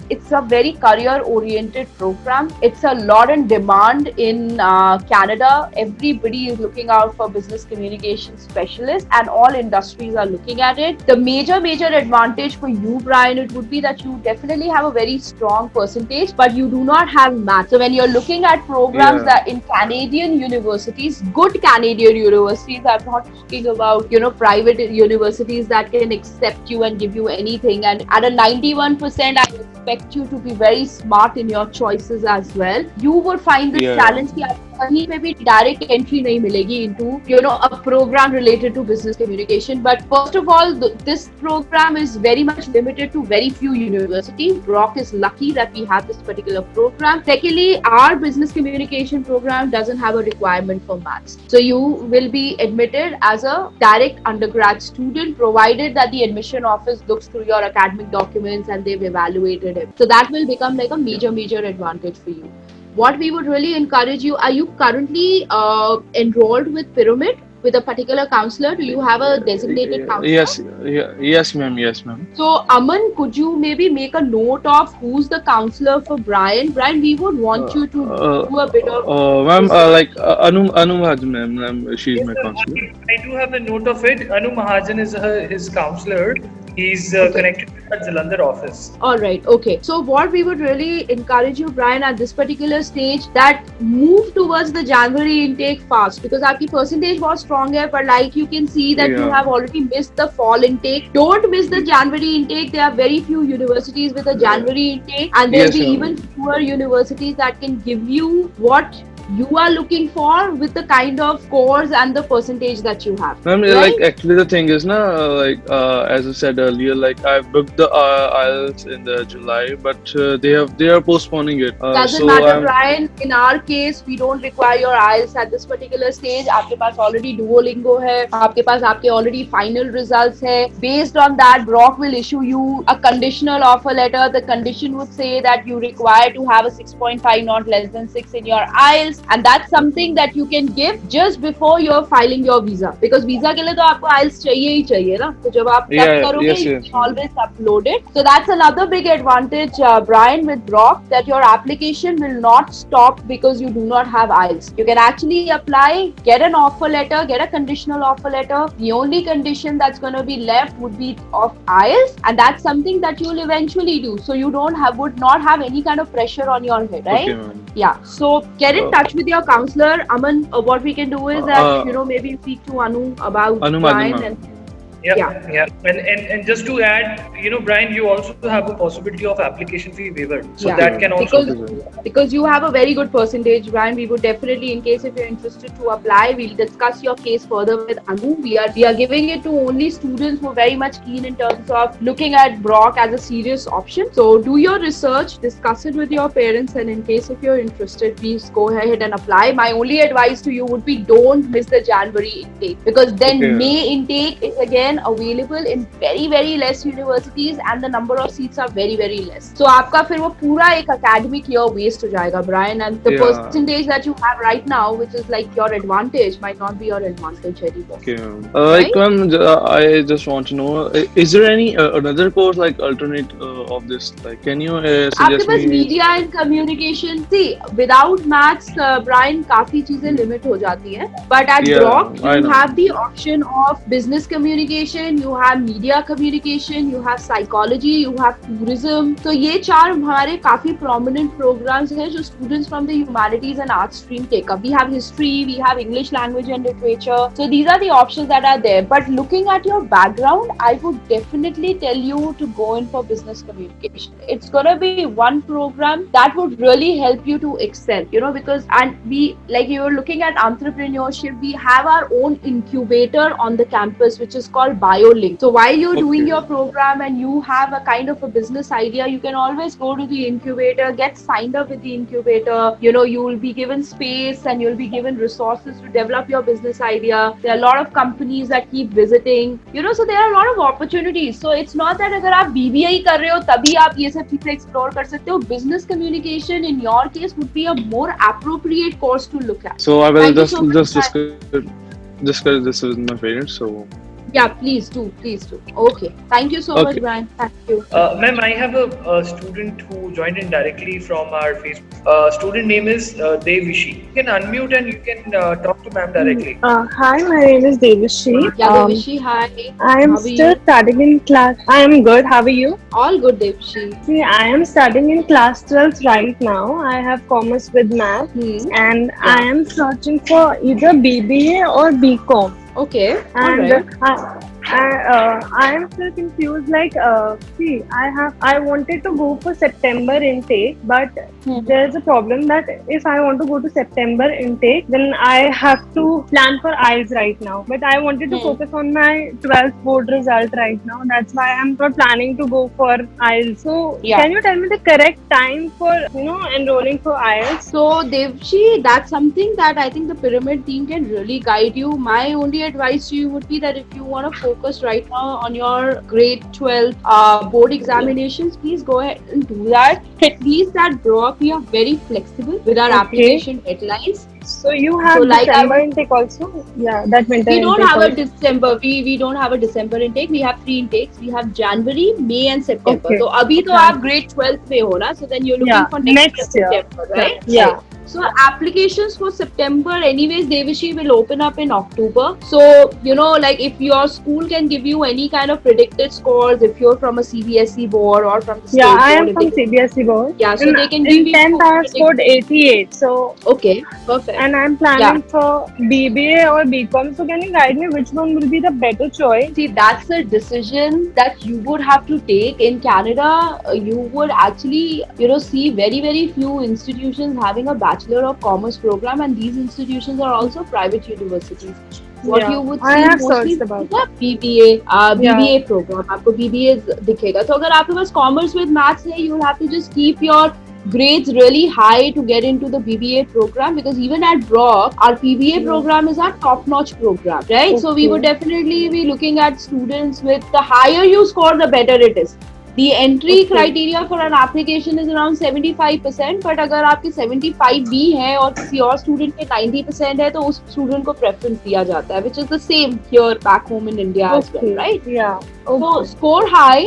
it's a very career-oriented program. It's a lot in demand in Canada. Everybody is looking out for business communication specialists, and all industries are looking at it. The major advantage for you, Brian, it would be that you definitely have a very strong percentage, but you do not have math. So when you're looking at programs that in Canadian universities, good Canadian universities, I'm not talking about, private universities that can accept you and give you anything. And at a 91%, I expect you to be very smart in your choices as well. You would find this challenge कि आपको कहीं पे भी direct entry नहीं मिलेगी into a program related to business communication. But first of all, this program is very much limited to very few universities. Brock is lucky that we have this particular program. Secondly, our business communication program doesn't have a requirement for maths. So you will be admitted as a direct undergrad student, provided that the admission office looks through your academic documents and they've evaluated it. So that will become like a major advantage for you. What we would really encourage you, are you currently enrolled with Pyramid with a particular counselor? Do you have a designated counselor? Yes, ma'am. So, Aman, could you maybe make a note of who's the counselor for Brian? Brian, we would want you to do a bit of... Ma'am, Anu Mahajan, ma'am, she's my counselor. I do have a note of it. Anu Mahajan is his counselor. He's connected with the Jalandhar office. All right. Okay. So what we would really encourage you, Brian, at this particular stage, that move towards the January intake fast, because our percentage was stronger, but like you can see that you have already missed the fall intake. Don't miss the January intake. There are very few universities with a January intake, and there will be even fewer universities that can give you what you are looking for with the kind of scores and the percentage that you have. Ma'am, like actually the thing is as I said earlier, like I booked the IELTS in the July, but they are postponing it. Doesn't matter, Brian. In our case, we don't require your IELTS at this particular stage. आपके पास already Duolingo है, आपके पास आपके already final results है. Based on that, Brock will issue you a conditional offer letter. The condition would say that you require to have a 6.5, not less than 6 in your IELTS. IELTS, and that's something that you can give just before you're filing your visa, because visa के लिए तो आपको IELTS चाहिए ही चाहिए ना, तो जब आप तब करोगे you can always upload it. So that's another big advantage, Brian, with Brock, that your application will not stop because you do not have IELTS. You can actually apply, get an offer letter, get a conditional offer letter. The only condition that's going to be left would be of IELTS, and that's something that you'll eventually do. So you would not have any kind of pressure on your head, right? Okay, yeah. So get in touch with your counselor, Aman. What we can do is that maybe speak to Anu about Brian and. Yeah. And just to add, Brian, you also have a possibility of application fee waiver. So that can also because you have a very good percentage, Brian. We would definitely, in case if you're interested to apply, we'll discuss your case further with Anu. We are giving it to only students who are very much keen in terms of looking at Brock as a serious option. So do your research, discuss it with your parents, and in case if you're interested, please go ahead and apply. My only advice to you would be don't miss the January intake, because then May intake is again available in very very less universities and the number of seats are very very less. So आपका फिर वो पूरा एक academic year waste हो जाएगा, Brian, and the percentage that you have right now, which is like your advantage, might not be your advantage anymore. Okay. I just want to know, is there any another course like alternate of this? Like, can you suggest आपके पास me? media and communication, see, without maths, Brian, काफी चीजें limit हो जाती हैं. But at Brock, you have the option of business communication, you have media communication, you have psychology, you have tourism. So ये चार हमारे काफी prominent programs हैं जो students from the humanities and arts stream take up. We have history, we have English language and literature. So these are the options that are there. But looking at your background, I would definitely tell you to go in for business communication. It's gonna be one program that would really help you to excel, because, and we, like you were looking at entrepreneurship, we have our own incubator on the campus, which is called BioLink. So while you're doing your program and you have a kind of a business idea, you can always go to the incubator, get signed up with the incubator. You will be given space and you'll be given resources to develop your business idea. There are a lot of companies that keep visiting, so there are a lot of opportunities. So it's not that अगर आप BBA ही कर रहे हो तभी आप ये सब चीजें explore कर सकते हो. Business communication in your case would be a more appropriate course to look at. So I will just discuss this with my parents. So yeah, please do. Okay, thank you so much, Brian. Thank you. Ma'am, I have a student who joined in directly from our Facebook. Student name is Devishi. You can unmute and you can talk to ma'am directly. Hi, my name is Devishi. Yeah, Devishi, hi. I am still studying in class. I am good. How are you? All good, Devishi. See, I am studying in class 12 right now. I have commerce with math, and I am searching for either BBA or BCom. Okay. And I am still confused. Like, see, I wanted to go for September intake, but there is a problem that if I want to go to September intake, then I have to plan for IELTS right now. But I wanted to focus on my 12th board result right now. That's why I'm not planning to go for IELTS. So, can you tell me the correct time for enrolling for IELTS? So, Devshi, that's something that I think the pyramid team can really guide you. My only advice to you would be that if you want to focus right now on your grade 12 board examinations, please go ahead and do that. At least at Brock, we are very flexible with our application deadlines. So you have December intake also? Yeah, that winter intake. We don't have also. a December. We don't have a December intake. We have 3 intakes. We have January, May and September. So abhi to aap grade 12 mein ho na. So then you're looking for next year, September, right? Yeah. So applications for September, anyways, Devishi, will open up in October. So, like if your school can give you any kind of predicted scores, if you're from a CBSE board or from the state board. I am from CBSE board. Yeah, so they can give you. In 10th I have scored 88. So okay, perfect. And I'm planning for BBA or BCom. So can you guide me which one will be the better choice? See, that's a decision that you would have to take. In Canada, you would actually, see very, very few institutions having a Bachelor of Commerce program, and these institutions are also private universities. What you would see mostly is the BBA program. आपको BBA दिखेगा. तो अगर आपके पास commerce with maths है, you will have to just keep your grades really high to get into the BBA program, because even at Brock, our PBA program is our top-notch program, right? So we would definitely be looking at students with the higher you score, the better it is. The entry criteria for an application is around 75%, but अगर आपके 75 भी हैं और किसी और student के 90% है तो उस student को preference दिया जाता है, which is the same here back home in India as well, right? Yeah. So score high.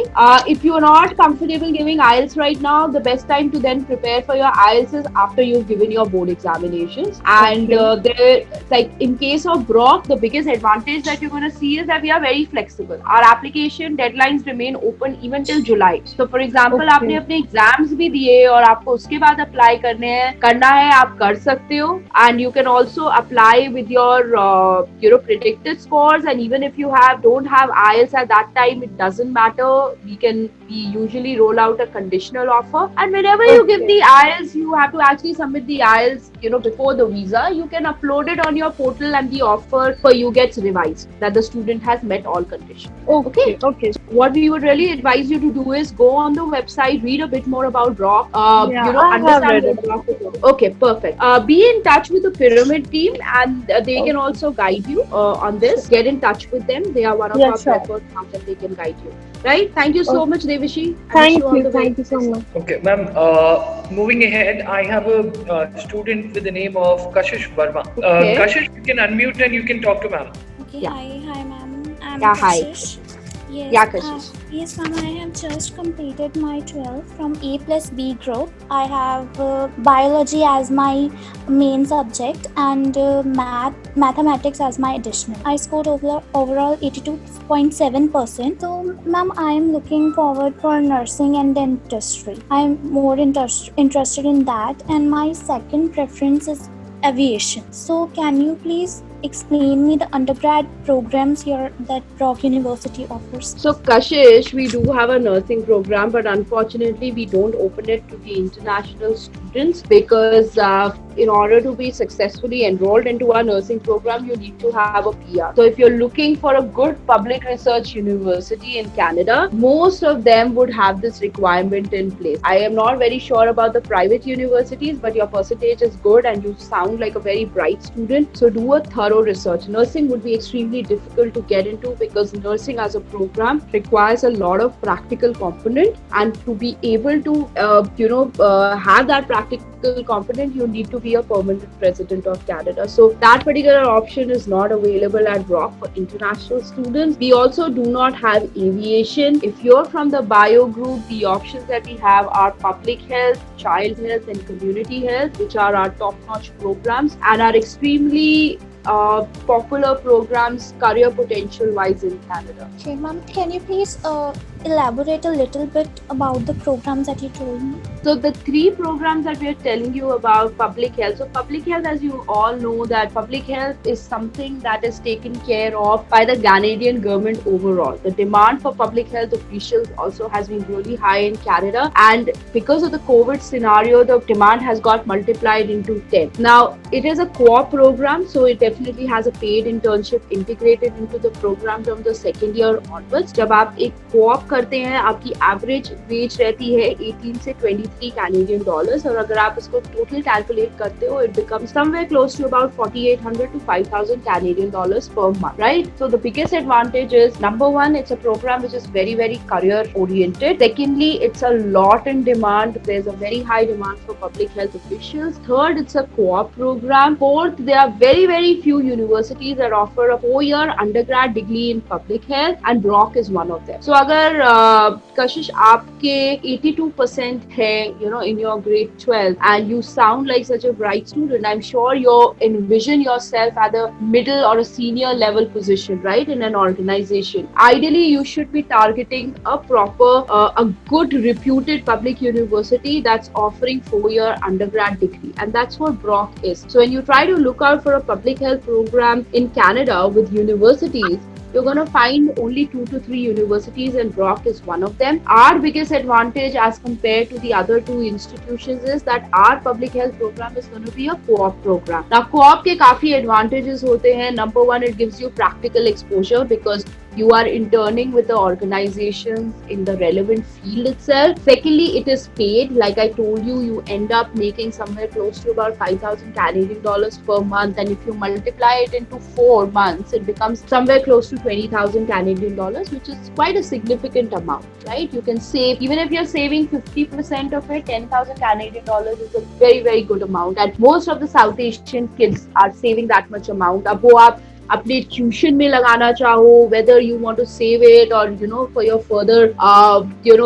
If you are not comfortable giving IELTS right now, the best time to then prepare for your IELTS is after you've given your board examinations. And like in case of Brock, the biggest advantage that you're going to see is that we are very flexible. Our application deadlines remain open even till July. So for example, आपने अपने exams भी दिए और आपको उसके बाद apply करना है, आप कर सकते हो. And you can also apply with your predicted scores. And even if you don't have IELTS at that time, it doesn't matter. We usually roll out a conditional offer, and whenever you give the IELTS, you have to actually submit the IELTS before the visa. You can upload it on your portal and the offer for you gets revised that the student has met all conditions. Okay. What we would really advise you to do is go on the website, read a bit more about Brock, understand what Brock is. Okay, perfect. Be in touch with the Pyramid team, and they can also guide you on this. Get in touch with them. They are one of our preferred partners, and they can guide you. Right? Thank you so much, Devishi. Thank you so much. Okay, ma'am. Moving ahead, I have a student with the name of Kashish Verma. Kashish, you can unmute and you can talk to ma'am. Okay, hi ma'am. I'm Kashish. Yes, Yeah, Kashish. Yes, ma'am. I have just completed my 12 from A+B group. I have biology as my main subject and mathematics as my additional. I scored overall 82.7%. So, ma'am, I am looking forward for nursing and dentistry. I am more interested in that, and my second preference is aviation. So, can you please explain me the undergrad programs that Brock University offers? So Kashish, we do have a nursing program, but unfortunately we don't open it to the international students because in order to be successfully enrolled into our nursing program, you need to have a PR. So if you're looking for a good public research university in Canada, most of them would have this requirement in place. I am not very sure about the private universities, but your percentage is good and you sound like a very bright student. So do a thorough research. Nursing would be extremely difficult to get into because nursing as a program requires a lot of practical component, and to be able to have that practical component, you need to be a permanent resident of Canada. So that particular option is not available at Brock for international students. We also do not have aviation. If you're from the bio group, the options that we have are public health, child health, and community health, which are our top-notch programs and are extremely popular programs career potential wise in Canada. Okay, ma'am, can you please elaborate a little bit about the programs that you told me? So the three programs that we are telling you about public health. So public health, as you all know, that public health is something that is taken care of by the Canadian government overall. The demand for public health officials also has been really high in Canada, and because of the COVID scenario, the demand has got multiplied into 10. Now, it is a co-op program, so it definitely has a paid internship integrated into the program from the second year onwards. जब आप एक co-op करते हैं, आपकी average wage रहती है 18 से 23 Canadian dollars, और अगर आप इसको total calculate करते हो, it becomes somewhere close to about 4,800 to 5,000 Canadian dollars per month, right? So the biggest advantage is, number one, it's a program which is very, very career oriented. Secondly, it's a lot in demand. There's a very high demand for public health officials. Third, it's a co-op program. Fourth, there are very, very few universities that offer a 4-year undergrad degree in public health, and Brock is one of them. So अगर Kashish आपके 82% है, in your grade 12, and you sound like such a bright student, I'm sure you envision yourself at a middle or a senior level position, right, in an organization. Ideally, you should be targeting a proper, a good reputed public university that's offering 4-year undergrad degree, and that's what Brock is. So when you try to look out for a public health program in Canada with universities, you're going to find only 2 to 3 universities, and Brock is one of them. Our biggest advantage as compared to the other two institutions is that our public health program is going to be a co-op program. Now, co-op के काफी advantages होते हैं. Number one, it gives you practical exposure because you are interning with the organizations in the relevant field itself. Secondly, it is paid. Like I told you, you end up making somewhere close to about 5,000 Canadian dollars per month, and if you multiply it into 4 months, it becomes somewhere close to 20,000 Canadian dollars, which is quite a significant amount, right? You can save, even if you're saving 50% of it, 10,000 Canadian dollars is a very, very good amount. And most of the South Asian kids are saving that much amount. अब वो आप अपने tuition में लगाना चाहो, whether you want to save it or for your further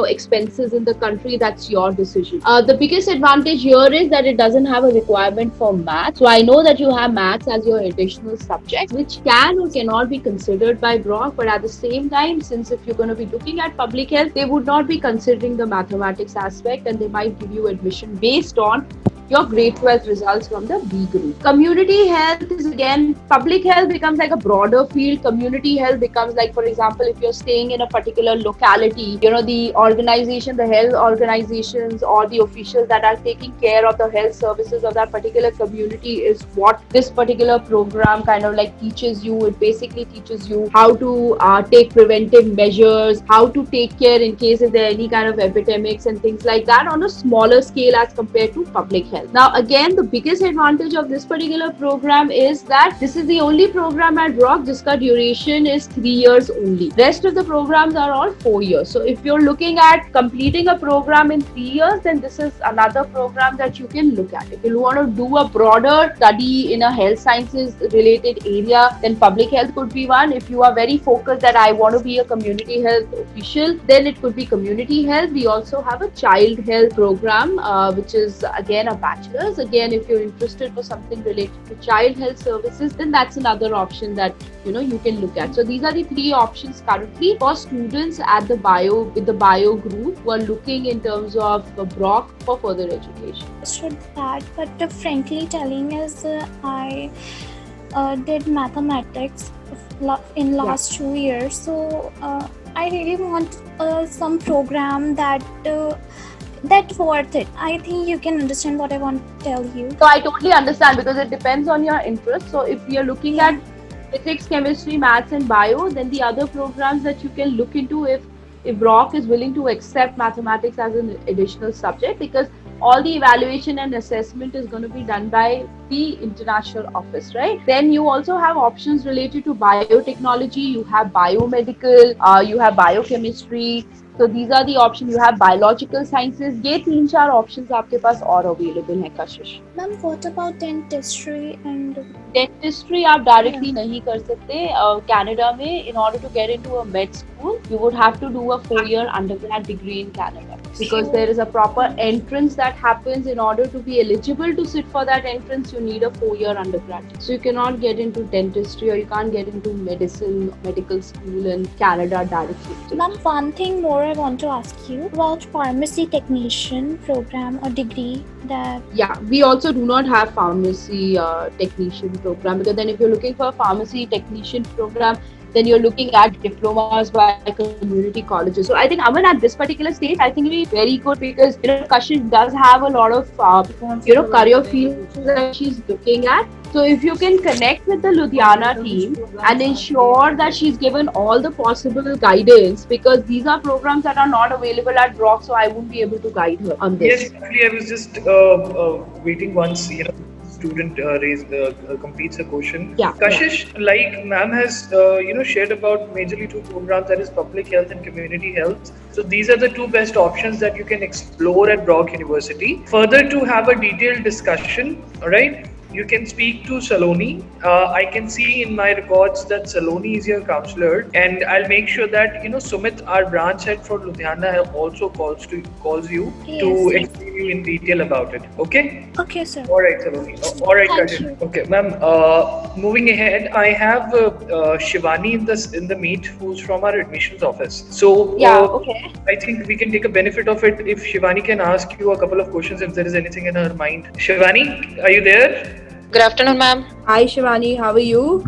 expenses in the country, that's your decision. The biggest advantage here is that it doesn't have a requirement for maths. So I know that you have maths as your additional subject, which can or cannot be considered by Brock, but at the same time, since if you're going to be looking at public health, they would not be considering the mathematics aspect, and they might give you admission based on your grade 12 results from the B group. Community health is, again, public health becomes like a broader field. Community health becomes like, for example, if you're staying in a particular locality, the organization, the health organizations or the officials that are taking care of the health services of that particular community is what this particular program kind of like teaches you. It basically teaches you how to take preventive measures, how to take care in case if there are any kind of epidemics and things like that on a smaller scale as compared to public health. Now, again, the biggest advantage of this particular program is that this is the only program at Brock jiska duration is 3 years only. Rest of the programs are all 4 years. So if you're looking at completing a program in 3 years, then this is another program that you can look at. If you want to do a broader study in a health sciences related area, then public health could be one. If you are very focused that I want to be a community health official, then it could be community health. We also have a child health program, which is again a bachelor's. Again, if you're interested for something related to child health services, then that's another option that you can look at. So these are the 3 options currently for students at the bio group who are looking in terms of Brock for further education. Should that, but frankly telling is I did mathematics in last 2 years, so I really want some program that's worth it. I think you can understand what I want to tell you. So I totally understand, because it depends on your interest. So if you're looking at physics, chemistry, maths and bio, then the other programs that you can look into if Brock is willing to accept mathematics as an additional subject, because all the evaluation and assessment is going to be done by the international office, right? Then you also have options related to biotechnology, you have biomedical, you have biochemistry. So these are the options. You have biological sciences. ये 3-4 options आपके पास और available हैं, कशिश. Ma'am, what about dentistry and? Dentistry आप directly नहीं कर सकते. Canada में, in order to get into a med school, you would have to do a 4-year undergrad degree in Canada, because there is a proper entrance that happens. In order to be eligible to sit for that entrance, you need a 4-year undergrad. So you cannot get into dentistry or you can't get into medical school in Canada directly. Ma'am, one thing more I want to ask you about pharmacy technician program or degree that. Yeah, we also do not have pharmacy technician program, because then if you're looking for a pharmacy technician program, then you're looking at diplomas by community colleges. So I think Aman, at this particular stage, I think it'll be very good, because Kashish does have a lot of career fields that she's looking at. So if you can connect with the Ludhiana team and ensure that she's given all the possible guidance, because these are programs that are not available at Brock, so I won't be able to guide her on this. Yes, actually, I was just waiting once, student completes a question. Yeah. Kashish, like ma'am has shared about majorly 2 programs, that is public health and community health. So these are the 2 best options that you can explore at Brock University. Further, to have a detailed discussion, all right, you can speak to Saloni. I can see in my records that Saloni is your counselor, and I'll make sure that Sumit, our branch head for Ludhiana, also calls you to explain you in detail about it. Okay? Okay, sir. All right, Saloni. All right, Kashish. Okay, ma'am. Moving ahead, I have Shivani in the meet, who's from our admissions office. So okay. I think we can take a benefit of it if Shivani can ask you a couple of questions if there is anything in her mind. Shivani, are you there? Good afternoon, ma'am. Hi, Shivani. How are you?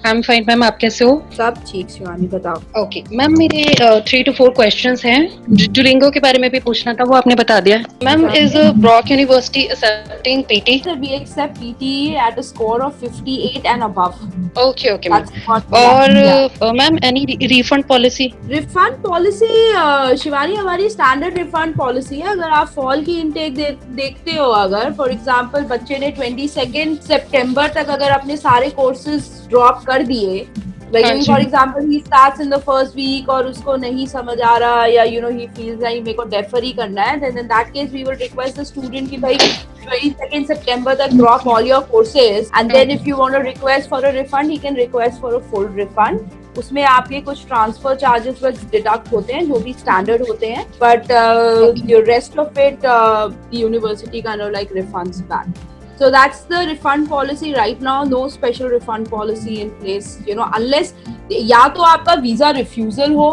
I'm fine, ma'am आप कैसे हो? सब ठीक शिवानी बताओ. Okay ma'am मेरे 3 to 4 questions हैं. Duolingo के बारे में भी पूछना था, वो आपने बता दिया. Ma'am is Brock university accepting PT? We accept PT at a score of 58 and above. Okay okay ma'am. और ma'am any refund policy? Refund policy Shivani हमारी स्टैंडर्ड रिफंड पॉलिसी है. अगर आप फॉल की इनटेक देखते हो, अगर फॉर एग्जांपल बच्चे ने 22 सितंबर तक अगर अपने सारे कोर्सेज ड्रॉप कर दिए, like for example he starts in the first week और उसको नहीं समझ आ रहा या he feels like मेरे को defer ही करना है, then in that case we will request the student कि भाई 22 September तक drop all your courses and then if you want to request for a refund he can request for a full refund. उसमें आपके कुछ transfer charges बस deduct होते हैं जो भी स्टैंडर्ड होते हैं, but the rest of it the university kind of like refunds back. So that's the refund policy right now. No special refund policy in place, unless या तो आपका वीजा रिफ्यूजल हो,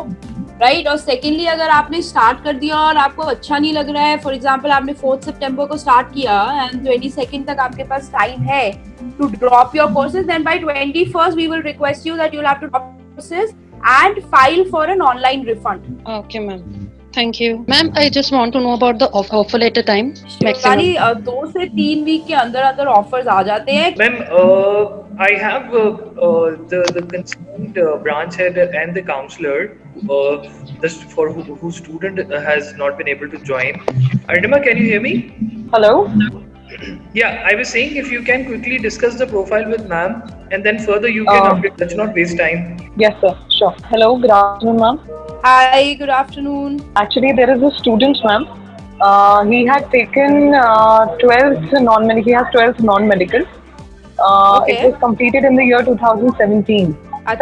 राइट, और सेकेंडली अगर आपने start कर दिया और आपको अच्छा नहीं लग रहा है, फॉर एग्जांपल आपने 4 सितंबर को स्टार्ट किया एंड 22 तक आपके पास टाइम है to drop your courses, then by 21st we will request you that you will have to drop courses and file for an online refund. Okay ma'am, thank you. Ma'am, I just want to know about the offer letter time. Maximum 2 से 3 week के अंदर offers आ जाते हैं. Ma'am, I have the concerned branch head and the counselor just for whose student has not been able to join. Arnima, can you hear me? Hello. Yeah, I was saying if you can quickly discuss the profile with ma'am and then further you can update. Let's not waste time. Yes sir, sure. Hello, good afternoon ma'am. Hi, good afternoon. Actually there is a student ma'am. He had taken 12th non-medical. He has 12th non-medical. It was completed in the year 2017.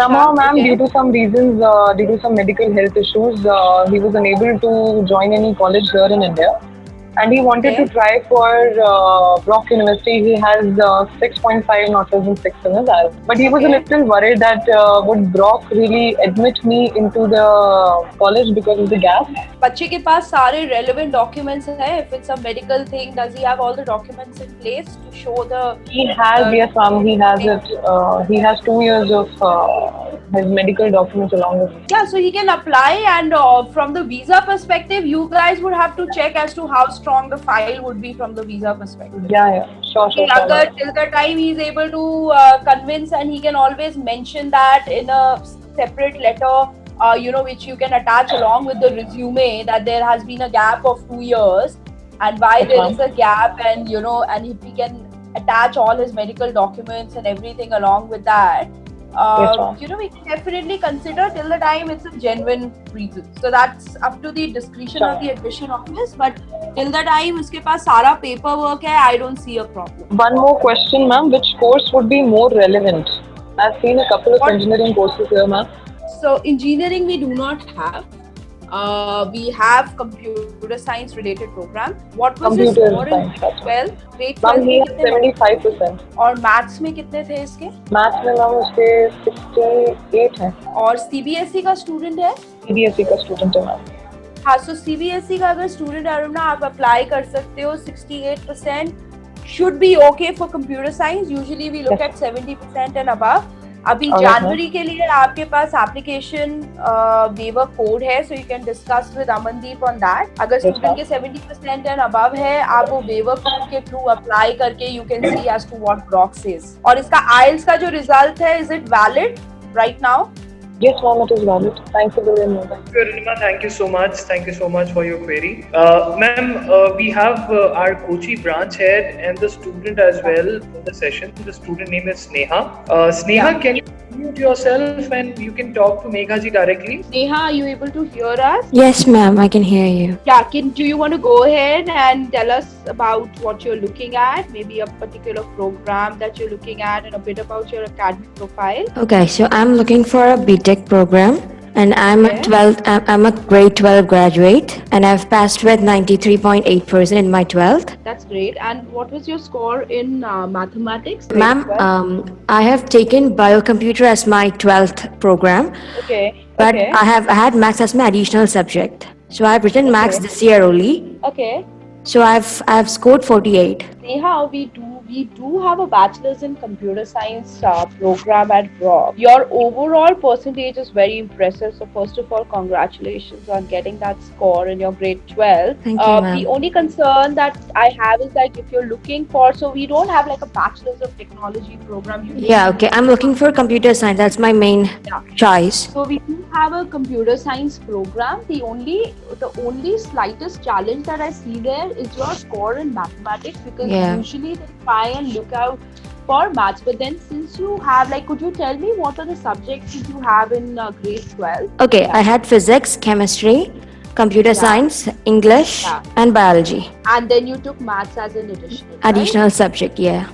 Somehow ma'am, due to some reasons, due to some medical health issues, he was unable to join any college here in India. And he wanted to try for Brock University. He has 6.5 not less than 6 in his IELTS. But he was a little worried that would Brock really admit me into the college because of the gap. बच्चे के पास सारे relevant documents हैं. If it's a medical thing, does he have all the documents in place to show the? He has, yes ma'am, he has it. He has 2 years of his medical documents along with him. Yeah, so he can apply, and from the visa perspective, you guys would have to check as to how strong the file would be from the visa perspective. Yeah, sure. Agar till the time he is able to convince, and he can always mention that in a separate letter, which you can attach along with the resume, that there has been a gap of 2 years, and why there is a gap, and and if he can attach all his medical documents and everything along with that. We can definitely consider till the time it's a genuine reason. So that's up to the discretion of the admission office. But till the time उसके पास सारा paperwork है, I don't see a problem. One more question, ma'am. Which course would be more relevant? I've seen a couple of engineering courses here, ma'am. So engineering we do not have. We have computer science related program. What was his score in 12? Grade 12 he has 75%. और maths में कितने थे इसके? Maths में ma'am उसके 68 हैं. और CBSE का student है? CBSE का student है मैम. हाँ, so CBSE का अगर student है ना, आप apply कर सकते हो. 68% should be okay for computer science. Usually we look at 70% and above. अभी जनवरी के लिए आपके पास एप्लीकेशन वेवर कोड है, so you can discuss with Amandeep on that. अगर स्टूडेंट के 70% एंड अबव है, आप वो वेवर कोड के थ्रू अप्लाई करके you can see as to what Brock says. और इसका आइल्स का जो रिजल्ट है, is it valid right now? Yes, ma'am, it is valid. Thanks for the reminder. Thank you so much. Thank you so much for your query. Ma'am, we have our Kochi branch head and the student as well for the session. The student name is Sneha. Sneha, can you unmute yourself and you can talk to Megha ji directly? Sneha, are you able to hear us? Yes, ma'am, I can hear you. Yeah, do you want to go ahead and tell us about what you're looking at, maybe a particular program that you're looking at, and a bit about your academic profile? Okay, so I'm looking for a BTech program, and I'm a grade 12 graduate, and I've passed with 93.8% in my 12th. That's great. And what was your score in mathematics? Ma'am, I have taken biocomputer as my 12th program. Okay. But I had maths as my additional subject. So I've written maths this year only. Okay. So I've scored 48. Neha, we do have a bachelor's in computer science program at Brock. Your overall percentage is very impressive. So first of all, congratulations on getting that score in your grade 12. Thank you, The ma'am. only concern that I have is like if you're looking for, so we don't have like a bachelor's of technology program. You Yeah, need okay. I'm looking for computer science. That's my main yeah. choice. So we do have a computer science program. The only slightest challenge that I see there is your score in mathematics, because Yeah. usually they try and look out for maths. But then since you have, like, could you tell me what are the subjects that you have in grade 12? Okay, Yeah. I had physics, chemistry, computer Yeah. science, English, Yeah. and biology. And then you took maths as an additional, right? Additional subject, yeah.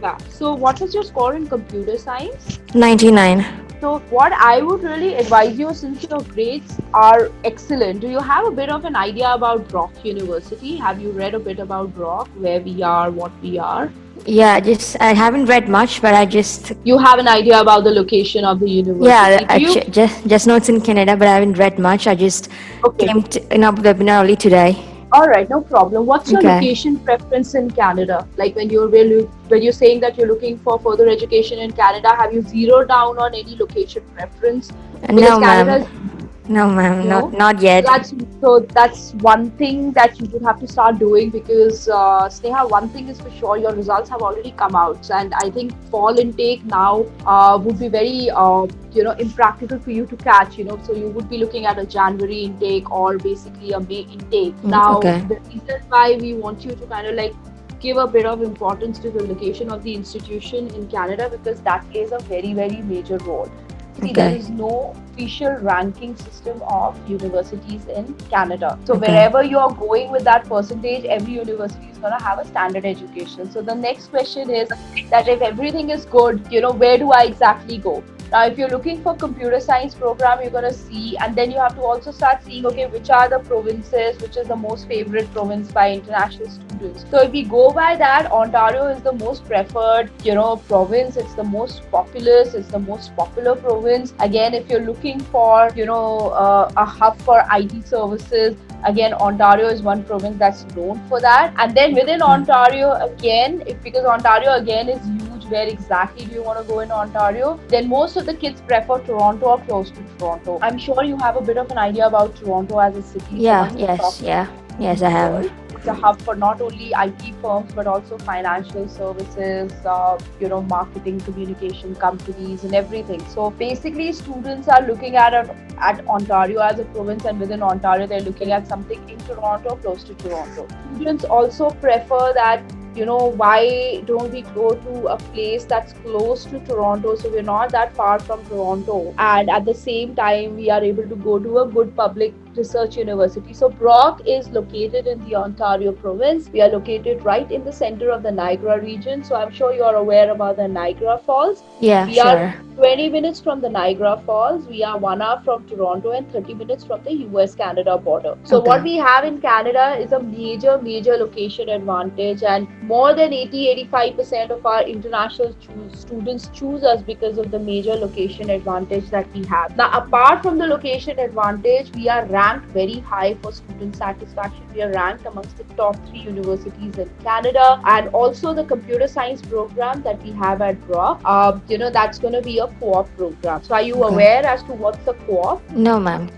Yeah. So what was your score in computer science? 99. So what I would really advise you, since your grades are excellent, do you have a bit of an idea about Brock University? Have you read a bit about Brock, where we are, what we are? Yeah, I haven't read much, but I just You have an idea about the location of the yeah, university. Do you? just know it's in Canada, but I haven't read much. I just Okay. came in a webinar only today. All right, no problem. What's your Okay. location preference in Canada? Like when you're saying that you're looking for further education in Canada, have you zeroed down on any location preference? Because No, Canada ma'am. is No, ma'am. no. Not yet. That's one thing that you would have to start doing, because Sneha, one thing is for sure, your results have already come out, and I think fall intake now would be very impractical for you to catch. So you would be looking at a January intake or basically a May intake. Now Okay. the reason why we want you to kind of like give a bit of importance to the location of the institution in Canada, because that plays a very, very major role. See, there Okay. is no official ranking system of universities in Canada. So Okay. wherever you're going with that percentage, every university is going to have a standard education. So the next question is that if everything is good, where do I exactly go? Now, if you're looking for computer science program, you're going to see, and then you have to also start seeing, okay, which are the provinces, which is the most favorite province by international students. So if we go by that, Ontario is the most preferred, province. It's the most populous. It's the most popular province. Again, if you're looking for, a hub for IT services, again, Ontario is one province that's known for that. And then within Ontario, again, because Ontario again is huge, where exactly do you want to go in Ontario? Then most of the kids prefer Toronto or close to Toronto. I'm sure you have a bit of an idea about Toronto as a city. Yeah. It's one of the Yes. top Yeah. Yes, I have. It's a hub for not only IT firms but also financial services, marketing, communication companies, and everything. So basically, students are looking at Ontario as a province, and within Ontario, they're looking at something in Toronto, close to Toronto. Students also prefer that, why don't we go to a place that's close to Toronto, so we're not that far from Toronto, and at the same time we are able to go to a good public research university. So Brock is located in the Ontario province. We are located right in the center of the Niagara region, so I'm sure you are aware about the Niagara Falls. Yeah, We sure. are 20 minutes from the Niagara Falls. We are 1 hour from Toronto and 30 minutes from the US-Canada border. So Okay. what we have in Canada is a major location advantage, and more than 80-85% of our international students choose us because of the major location advantage that we have. Now, apart from the location advantage, we are ranked very high for student satisfaction. We are ranked amongst the top 3 universities in Canada, and also the computer science program that we have at Brock, that's going to be a co-op program. So are you Okay. aware as to what's a co-op? No, ma'am.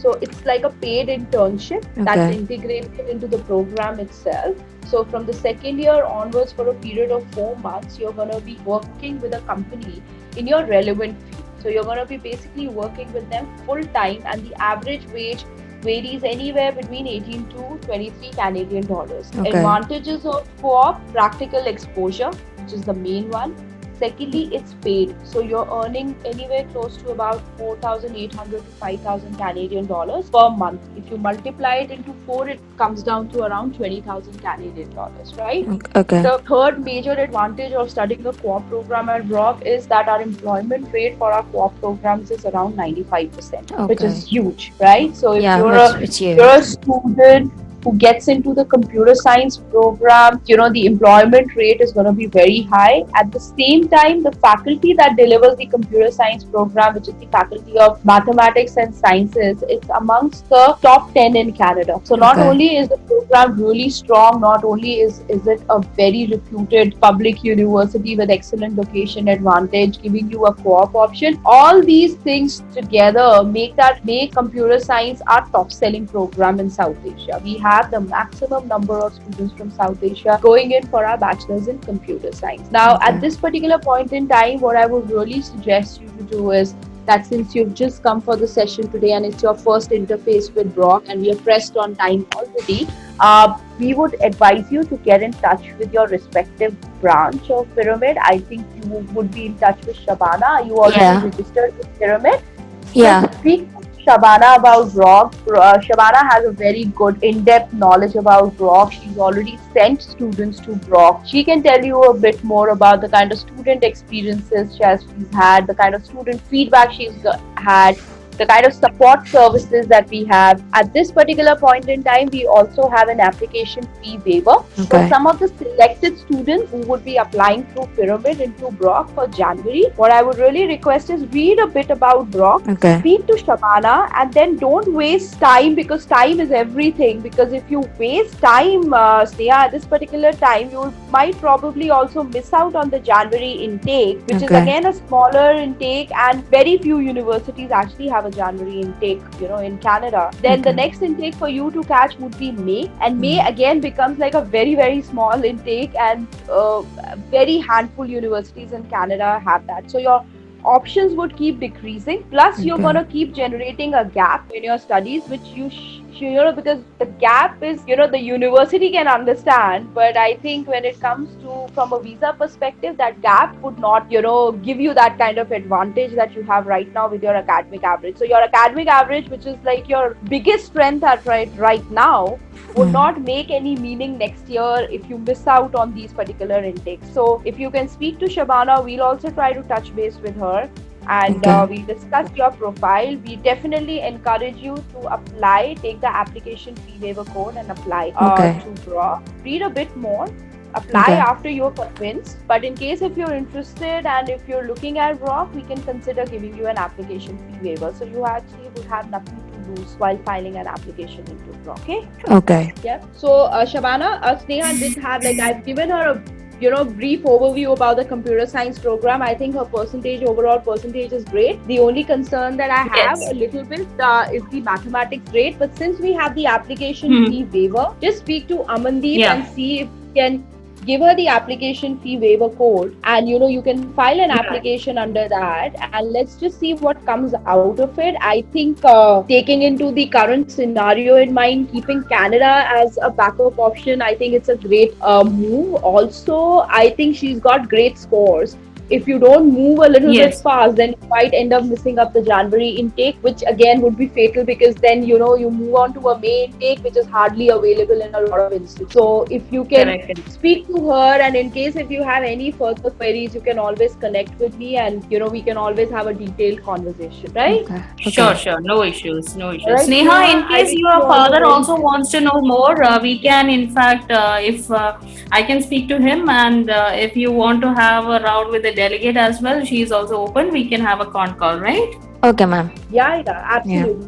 So it's like a paid internship that's Okay. integrated into the program itself. So from the second year onwards, for a period of 4 months, you're going to be working with a company in your relevant field. So you're going to be basically working with them full time, and the average wage varies anywhere between 18 to 23 Canadian dollars. Okay. Advantages of co-op: practical exposure, which is the main one. Secondly, it's paid. So you're earning anywhere close to about 4,800 to 5,000 Canadian dollars per month. If you multiply it into 4, it comes down to around 20,000 Canadian dollars, right? Okay. The third major advantage of studying a co-op program at Brock is that our employment rate for our co-op programs is around 95%, which Okay. is huge, right? So if Yeah, you're it's huge. a student who gets into the computer science program, the employment rate is going to be very high. At the same time, the faculty that delivers the computer science program, which is the faculty of mathematics and sciences, it's amongst the top 10 in Canada. So not only is the program really strong, not only is it a very reputed public university with excellent location advantage, giving you a co-op option, all these things together make computer science our top selling program in South Asia. We have the maximum number of students from South Asia going in for our bachelor's in computer science. Now, at this particular point in time, what I would really suggest you to do is that since you've just come for the session today and it's your first interface with Brock and we are pressed on time already, we would advise you to get in touch with your respective branch of Pyramid. I think you would be in touch with Shabana. Are you already registered with Pyramid? Yeah. So speak to Shabana about Brock. Shabana has a very good in-depth knowledge about Brock. She's already sent students to Brock. She can tell you a bit more about the kind of student experiences she's had, the kind of student feedback she's had, the kind of support services that we have. At this particular point in time, we also have an application fee waiver for some of the selected students who would be applying through Pyramid into Brock for January. What I would really request is read a bit about Brock, speak to Shabana, and then don't waste time, because time is everything. Because if you waste time, Sneha, at this particular time, you might probably also miss out on the January intake, which is again a smaller intake, and very few universities actually have a January intake, in Canada. Then the next intake for you to catch would be May, and May again becomes like a very, very small intake, and very handful universities in Canada have that. So your options would keep decreasing, plus you're going to keep generating a gap in your studies, which because the gap is, the university can understand, but I think when it comes to from a visa perspective, that gap would not, give you that kind of advantage that you have right now with your academic average. So your academic average, which is like your biggest strength at right now, would not make any meaning next year if you miss out on these particular intakes. So if you can speak to Shabana, we'll also try to touch base with her, and we discuss your profile. We definitely encourage you to apply, take the application fee waiver code and apply to Brock. Read a bit more, apply after you're convinced. But in case if you're interested and if you're looking at Brock, we can consider giving you an application fee waiver. So you actually would have nothing to lose while filing an application into Brock. Okay? Yeah. So Shabana, Sneha did have, I've given her a brief overview about the computer science program. I think her overall percentage is great. The only concern that I have a little bit is the mathematics rate. But since we have the application fee waiver, just speak to Amandeep and see if you can give her the application fee waiver code, and you can file an application under that, and let's just see what comes out of it. I think taking into the current scenario in mind, keeping Canada as a backup option, I think it's a great move. Also, I think she's got great scores. If you don't move a little bit fast, then you might end up missing up the January intake, which again would be fatal, because then you move on to a May intake, which is hardly available in a lot of institutes. So if you can speak to her, and in case if you have any further queries, you can always connect with me, and we can always have a detailed conversation, right? Sure, no issues. Right, Sneha, in case your father also wants to know more, we can, in fact, if I can speak to him, and if you want to have a round with the delegate as well, she is also open. We can have a con call, right? Okay, ma'am. Yeah, absolutely.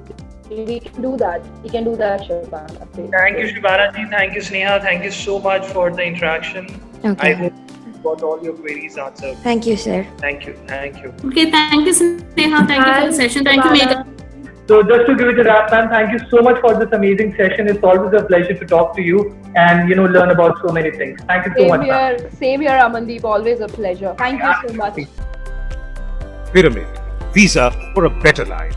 We can do that. Shabana. Thank you, Shivana ji. Thank you, Sneha. Thank you so much for the interaction. I hope you got all your queries answered. Thank you, sir. Thank you. Okay, thank you, Sneha. Thank you for the session. Thank you, Megha. So just to give it a wrap, ma'am, thank you so much for this amazing session. It's always a pleasure to talk to you and learn about so many things. Thank you so much. Same here, Amandeep. Always a pleasure. Thank you so much. Pyramid, Visa for a better life.